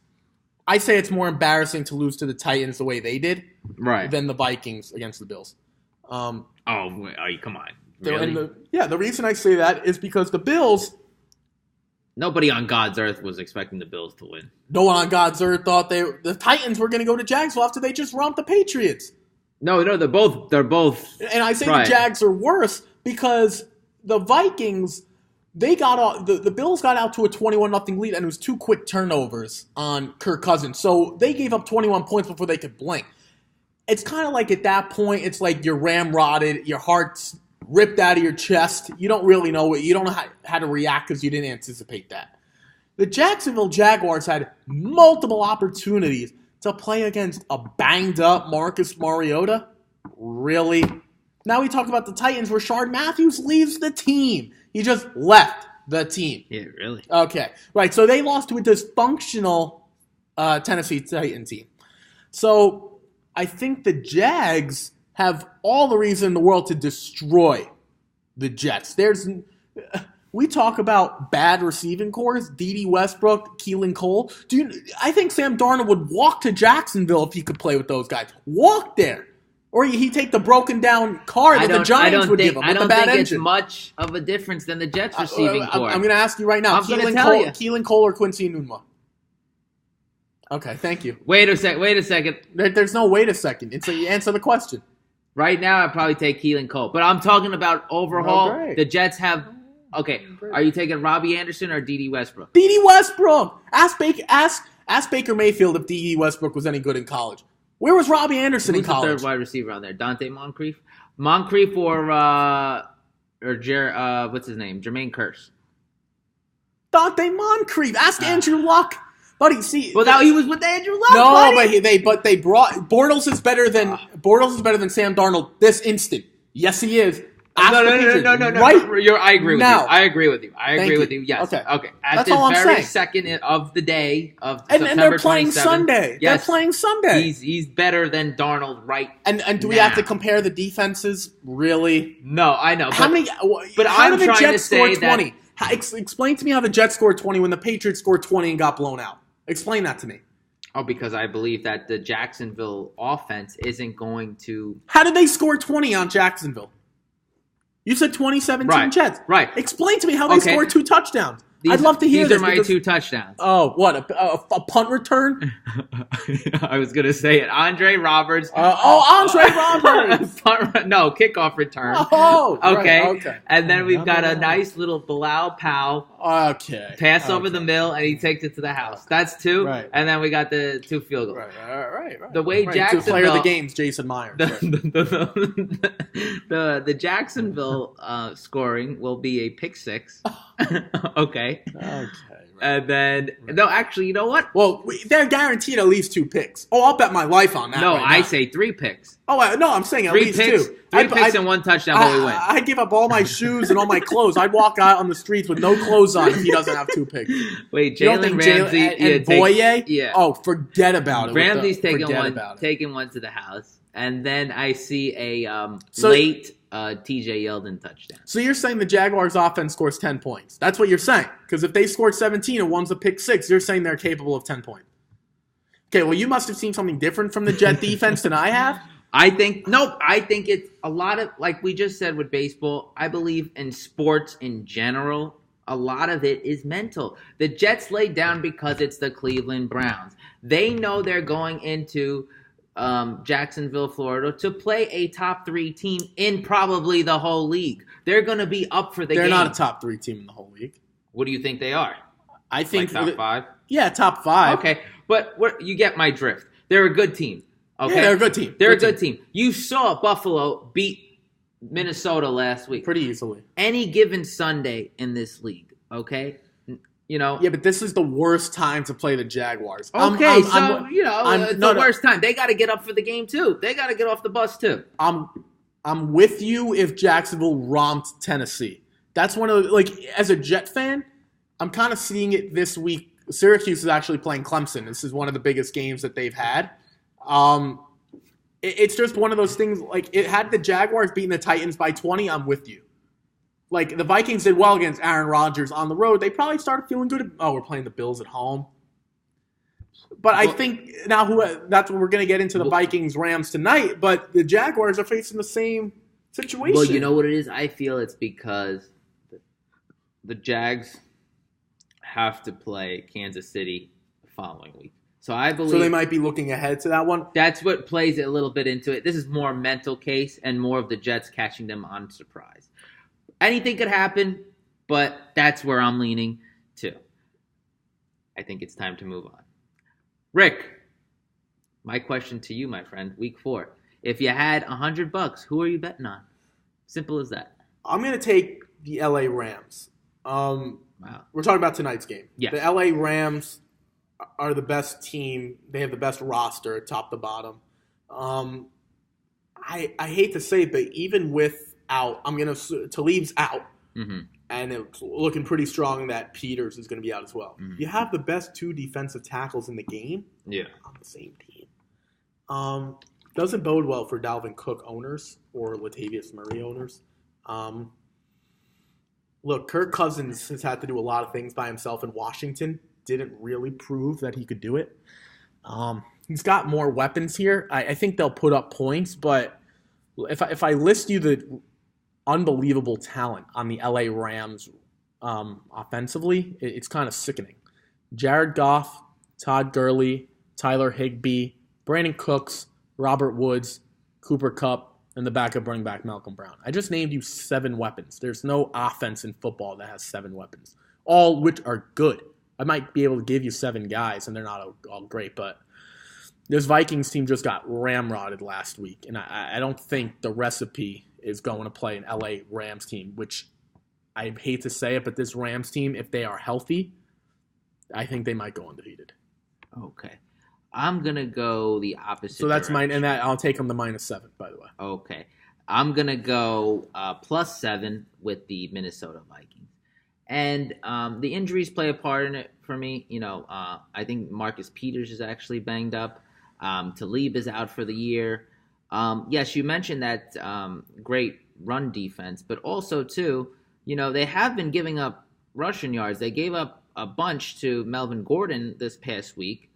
I say it's more embarrassing to lose to the Titans the way they did than the Vikings against the Bills. Come on. Really? The reason I say that is because the Bills... Nobody on God's earth was expecting the Bills to win. No one on God's earth thought the Titans were going to go to Jacksonville after they just romped the Patriots. No, they're both. And I say the Jags are worse because the Vikings, they got the Bills got out to a 21-0 lead, and it was 2 quick turnovers on Kirk Cousins. So they gave up 21 points before they could blink. It's kind of like at that point, it's like you're ramrodded, your heart's ripped out of your chest. You don't really know you don't know how to react because you didn't anticipate that. The Jacksonville Jaguars had multiple opportunities to play against a banged-up Marcus Mariota. Really? Now we talk about the Titans. Rashard Matthews leaves the team. He just left the team. Yeah, really? Okay. Right, so they lost to a dysfunctional Tennessee Titan team. So I think the Jags have all the reason in the world to destroy the Jets. We talk about bad receiving cores, D.D. Westbrook, Keelan Cole. I think Sam Darnold would walk to Jacksonville if he could play with those guys. Walk there. Or he'd take the broken down car that the Giants would give him. I don't think it's much of a difference than the Jets receiving core. I'm going to ask you right now. Keelan Cole or Quincy Enunwa? Okay, thank you. Wait a second. There's no wait a second. You answer the question. Right now, I'd probably take Keelan Cole. But I'm talking about overhaul. Oh, the Jets have... Okay, are you taking Robbie Anderson or D.D. Westbrook? D.D. Westbrook! Ask Baker Mayfield if D.D. Westbrook was any good in college. Where was Robbie Anderson in college? Who's the third wide receiver on there? Dante Moncrief? Moncrief or what's his name? Jermaine Kearse. Dante Moncrief. Ask Andrew Luck. Buddy, see. Well, now he was with Andrew Luck. No, buddy. but they brought Bortles is better than Sam Darnold this instant. Yes, he is. No. Right? I agree with you. I agree with you. Yes. Okay. At That's all I'm very saying. second of the day of and September they're playing 27th, Sunday. Yes, they're playing Sunday. He's better than Darnold right And do we have to compare the defenses? Really? No, I know. How did the Jets score 20? Explain to me how the Jets scored 20 when the Patriots scored 20 and got blown out. Explain that to me. Oh, because I believe that the Jacksonville offense isn't going to... How did they score 20 on Jacksonville? You said 2017 Jets. Right. Explain to me how they scored 2 touchdowns. I'd love to hear this. These are my 2 touchdowns. Oh, what? A punt return? I was going to say it. Andre Roberts. Andre Roberts. No, kickoff return. Oh, okay. Right, okay. And then we've got a nice little Bilal Powell. Okay. Pass over the middle, and he takes it to the house. That's 2. Right. And then we got the 2 field goals. Right. The way Jacksonville... Player of the game's Jason Myers. The Jacksonville scoring will be a pick 6. Okay. And then, no, actually, you know what? Well, they're guaranteed at least 2 picks. Oh, I'll bet my life on that. No, right I now. say 3 picks. Oh, no, I'm saying at 3 least picks, 2. 3 picks and 1 touchdown, but we win. I'd give up all my shoes and all my clothes. I'd walk out on the streets with no clothes on if he doesn't have 2 picks. Wait, Jalen Ramsey and Boye? Yeah. Oh, forget about it. Ramsey's taking one to the house. And then I see a late TJ Yeldon touchdown. So you're saying the Jaguars' offense scores 10 points. That's what you're saying. Because if they scored 17 and one's a pick 6, you're saying they're capable of 10 points. Okay, well, you must have seen something different from the Jet defense than I have. I think it's a lot of, like we just said with baseball, I believe in sports in general, a lot of it is mental. The Jets laid down because it's the Cleveland Browns. They know they're going into Jacksonville, Florida, to play a top 3 team in probably the whole league. They're going to be up for the game. They're not a top 3 team in the whole league. What do you think they are? I think like top 5. Yeah, top 5. Okay, but you get my drift. They're a good team. Okay, yeah, they're a good team. They're a good team. You saw Buffalo beat Minnesota last week pretty easily. Any given Sunday in this league. Okay. You know, yeah, but this is the worst time to play the Jaguars. Okay, it's the worst time. They got to get up for the game too. They got to get off the bus too. I'm with you if Jacksonville romped Tennessee. That's one of the, like, as a Jet fan, I'm kind of seeing it this week. Syracuse is actually playing Clemson. This is one of the biggest games that they've had. It's just one of those things. Like, it had the Jaguars beating the Titans by 20. I'm with you. Like, the Vikings did well against Aaron Rodgers on the road. They probably started feeling good. We're playing the Bills at home. But I think now that's what we're going to get into the Vikings-Rams tonight. But the Jaguars are facing the same situation. Well, you know what it is? I feel it's because the Jags have to play Kansas City the following week. So I believe... So they might be looking ahead to that one? That's what plays it a little bit into it. This is more a mental case and more of the Jets catching them on surprise. Anything could happen, but that's where I'm leaning to. I think it's time to move on. Rick, my question to you, my friend, week 4. If you had $100, who are you betting on? Simple as that. I'm going to take the LA Rams. Wow. We're talking about tonight's game. Yeah. The LA Rams are the best team. They have the best roster, top to bottom. I hate to say it, but even without, Talib's out. Mm-hmm. And it's looking pretty strong that Peters is going to be out as well. Mm-hmm. You have the best 2 defensive tackles in the game on the same team. Doesn't bode well for Dalvin Cook owners or Latavius Murray owners. Look, Kirk Cousins has had to do a lot of things by himself in Washington. Didn't really prove that he could do it. He's got more weapons here. I think they'll put up points, but if I list you the unbelievable talent on the LA Rams offensively, it's kind of sickening. Jared Goff, Todd Gurley, Tyler Higbee, Brandon Cooks, Robert Woods, Cooper Kupp, and the backup running back Malcolm Brown. I just named you 7 weapons. There's no offense in football that has 7 weapons, all which are good. I might be able to give you 7 guys, and they're not all great, but this Vikings team just got ramrodded last week, and I don't think the recipe is going to play an LA Rams team, which I hate to say it, but this Rams team, if they are healthy, I think they might go undefeated. Okay. I'm going to go the opposite So that's direction. mine, and that I'll take them to -7, by the way. Okay. I'm going to go +7 with the Minnesota Vikings. And the injuries play a part in it for me. You know, I think Marcus Peters is actually banged up. Talib is out for the year. Yes, you mentioned that great run defense, but also, too, you know, they have been giving up rushing yards. They gave up a bunch to Melvin Gordon this past week.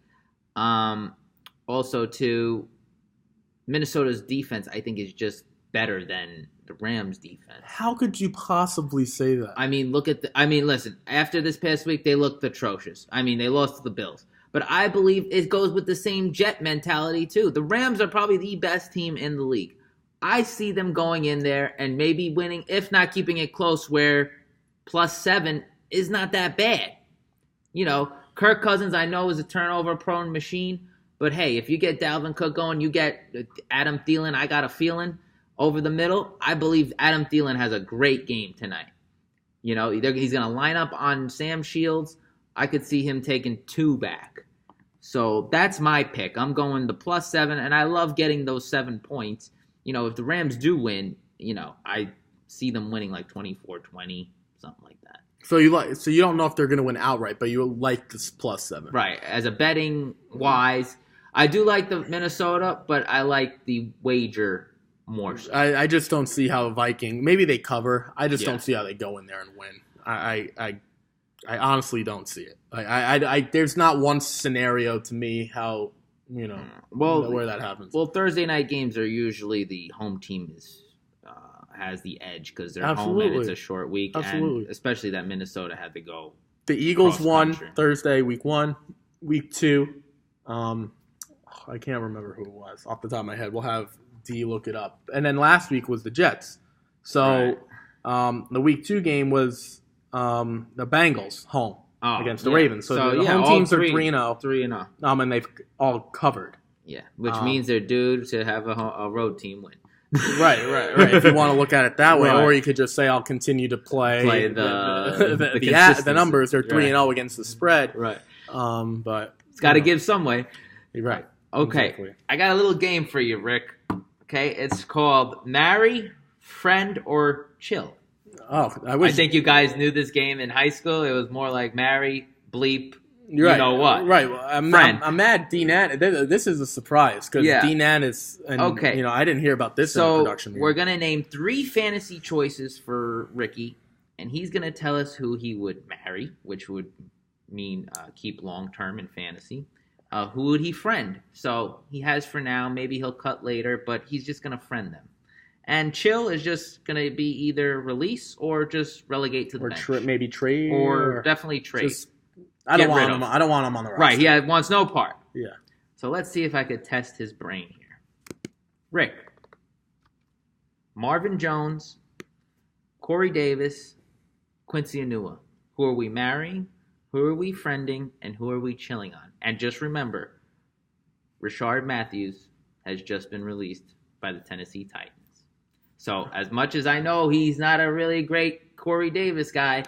Also to Minnesota's defense, I think, is just better than the Rams' defense. How could you possibly say that? I mean, listen, after this past week, they looked atrocious. I mean, they lost to the Bills. But I believe it goes with the same Jet mentality, too. The Rams are probably the best team in the league. I see them going in there and maybe winning, if not keeping it close, where +7 is not that bad. You know, Kirk Cousins, I know, is a turnover-prone machine. But, hey, if you get Dalvin Cook going, you get Adam Thielen, I got a feeling, over the middle. I believe Adam Thielen has a great game tonight. You know, he's going to line up on Sam Shields. I could see him taking 2 back. So that's my pick. I'm going the +7, and I love getting those 7 points. You know, if the Rams do win, you know, I see them winning like 24-20, something like that. So you don't know if they're going to win outright, but you like this +7. Right. As a betting wise, I do like the Minnesota, but I like the wager more so. I just don't see how Viking, maybe they cover. I just don't see how they go in there and win. I honestly don't see it. There's not one scenario to me how, you know, where that happens. Well, Thursday night games are usually the home team has the edge because they're home and it's a short week. And especially that Minnesota had to go. The Eagles won Thursday, week 1. Week 2, I can't remember who it was off the top of my head. We'll have D look it up. And then last week was the Jets. So the week 2 game was the Bengals home against the Ravens. So the home teams are 3-0. 3-0. And they've all covered. Yeah, which means they're due to have a road team win. Right. If you want to look at it that way, or you could just say I'll continue to play the numbers. They're 3-0 against the spread. Right. But it's got to give some way. You're right. Okay. Exactly. I got a little game for you, Rick. Okay, it's called Marry, Friend, or Chill. Oh, I think you guys knew this game in high school. It was more like marry, bleep, you know what. Right. Well, I'm mad D-Nan. This is a surprise because D-Nan is okay. You know, I didn't hear about this in the production. We're going to name 3 fantasy choices for Ricky, and he's going to tell us who he would marry, which would mean keep long-term in fantasy. Who would he friend? So he has for now. Maybe he'll cut later, but he's just going to friend them. And chill is just going to be either release or just relegate to the bench. Maybe trade. Or definitely trade. I don't want him on the roster. Right, he wants no part. Yeah. So let's see if I could test his brain here. Rick, Marvin Jones, Corey Davis, Quincy Enunwa. Who are we marrying? Who are we friending? And who are we chilling on? And just remember, Rashard Matthews has just been released by the Tennessee Titans. So as much as I know he's not a really great Corey Davis guy,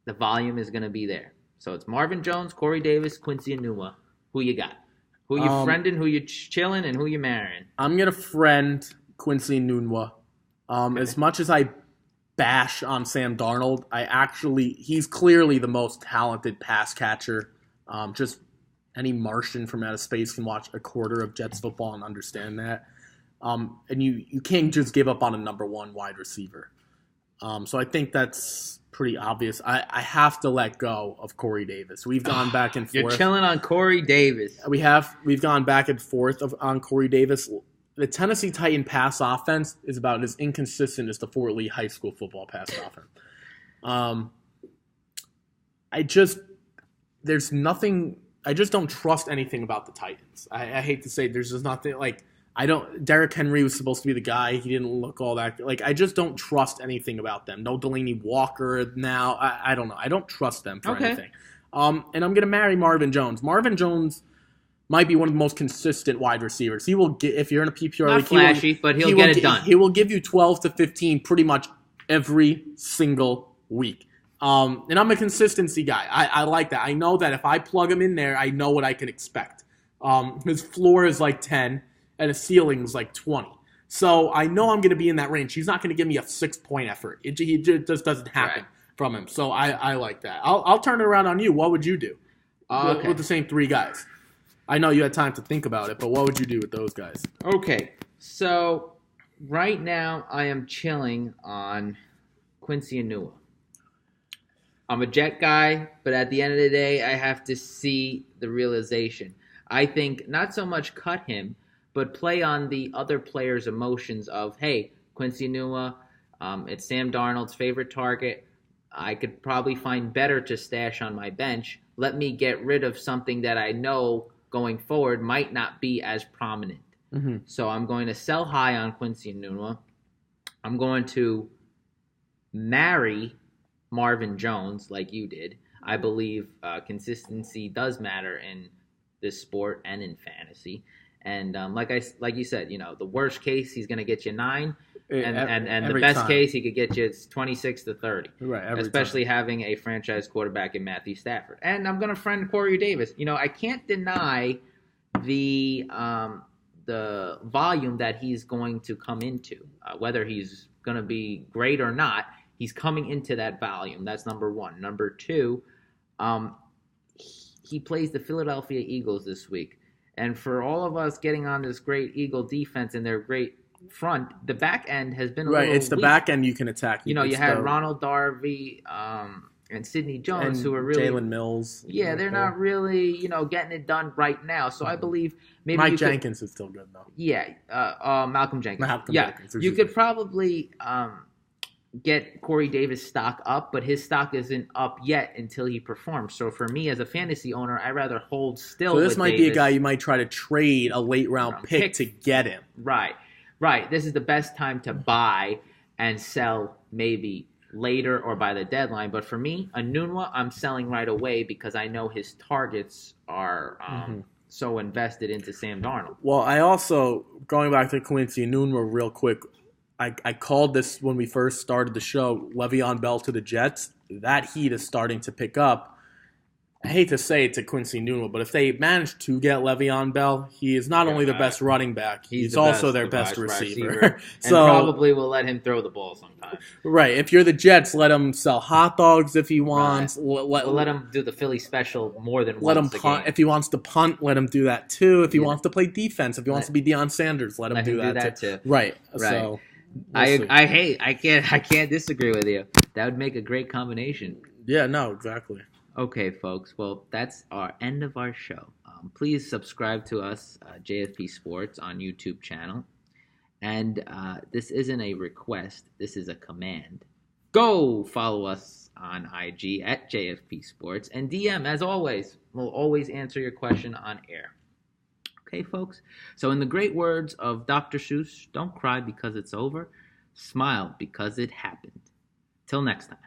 the volume is going to be there. So it's Marvin Jones, Corey Davis, Quincy Enunwa. Who you got? Who you friending, who you chilling, and who you marrying? I'm going to friend Quincy Enunwa. Okay. As much as I bash on Sam Darnold, he's clearly the most talented pass catcher. Just any Martian from outer space can watch a quarter of Jets football and understand that. And you can't just give up on a number 1 wide receiver. So I think that's pretty obvious. I have to let go of Corey Davis. We've gone back and forth. You're chilling on Corey Davis. We've gone back and forth on Corey Davis. The Tennessee Titan pass offense is about as inconsistent as the Fort Lee High School football pass offense. I just don't trust anything about the Titans. I hate to say there's just nothing like Derrick Henry was supposed to be the guy. He didn't look all that like. I just don't trust anything about them. No Delaney Walker now. I don't know. I don't trust them for anything. And I'm gonna marry Marvin Jones. Marvin Jones might be one of the most consistent wide receivers. He will get, if you're in a PPR league, flashy, but he'll get it done. He will give you 12 to 15 pretty much every single week. And I'm a consistency guy. I like that. I know that if I plug him in there, I know what I can expect. His floor is like 10, and his ceiling is like 20. So I know I'm going to be in that range. He's not going to give me a 6-point effort. It just doesn't happen from him. So I like that. I'll turn it around on you. What would you do with the same 3 guys? I know you had time to think about it, but what would you do with those guys? Okay, so right now I am chilling on Quincy Enunwa. I'm a Jet guy, but at the end of the day, I have to see the realization. I think not so much cut him, but play on the other players' emotions of, hey, Quincy Enunwa, it's Sam Darnold's favorite target. I could probably find better to stash on my bench. Let me get rid of something that I know going forward might not be as prominent. Mm-hmm. So I'm going to sell high on Quincy Enunwa. I'm going to marry Marvin Jones like you did. I believe consistency does matter in this sport and in fantasy. And like you said, the worst case he's going to get you 9, and the best case he could get you 26 to 30. Right, especially having a franchise quarterback in Matthew Stafford. And I'm going to friend Corey Davis. I can't deny the volume that he's going to come into, whether he's going to be great or not. He's coming into that volume. That's number one. Number two, he plays the Philadelphia Eagles this week. And for all of us getting on this great Eagle defense and their great front, the back end has been a little It's the weak. back end you can attack. You had Ronald Darby and Sidney Jones, and who are really Jalen Mills. Yeah, they're not really getting it done right now. So I believe maybe Mike Jenkins is still good though. Yeah, Malcolm Jenkins. Jenkins. You could probably get Corey Davis' stock up, but his stock isn't up yet until he performs. So for me as a fantasy owner, I'd rather hold still. So this might be a guy you might try to trade a late round pick to get him. Right. This is the best time to buy and sell maybe later or by the deadline. But for me, Enunwa, I'm selling right away because I know his targets are so invested into Sam Darnold. Well, I also, going back to Quincy Enunwa real quick, I called this when we first started the show, Le'Veon Bell to the Jets. That heat is starting to pick up. I hate to say it to Quincy Enunwa, but if they manage to get Le'Veon Bell, he is not only the best running back, he's also their best receiver. So probably will let him throw the ball sometimes. Right. If you're the Jets, let him sell hot dogs if he wants. Right. Let him do the Philly special more than let once him punt. If he wants to punt, let him do that too. If he wants to play defense, if he wants to be Deion Sanders, let him do that too. Right. So I can't disagree with you. That would make a great combination. Yeah, no, exactly. Okay, folks. Well, that's our end of our show. Please subscribe to us, JFP Sports, on YouTube channel. And this isn't a request. This is a command. Go follow us on IG at JFP Sports. And DM, as always. We'll always answer your question on air. Okay, folks? So in the great words of Dr. Seuss, don't cry because it's over. Smile because it happened. Till next time.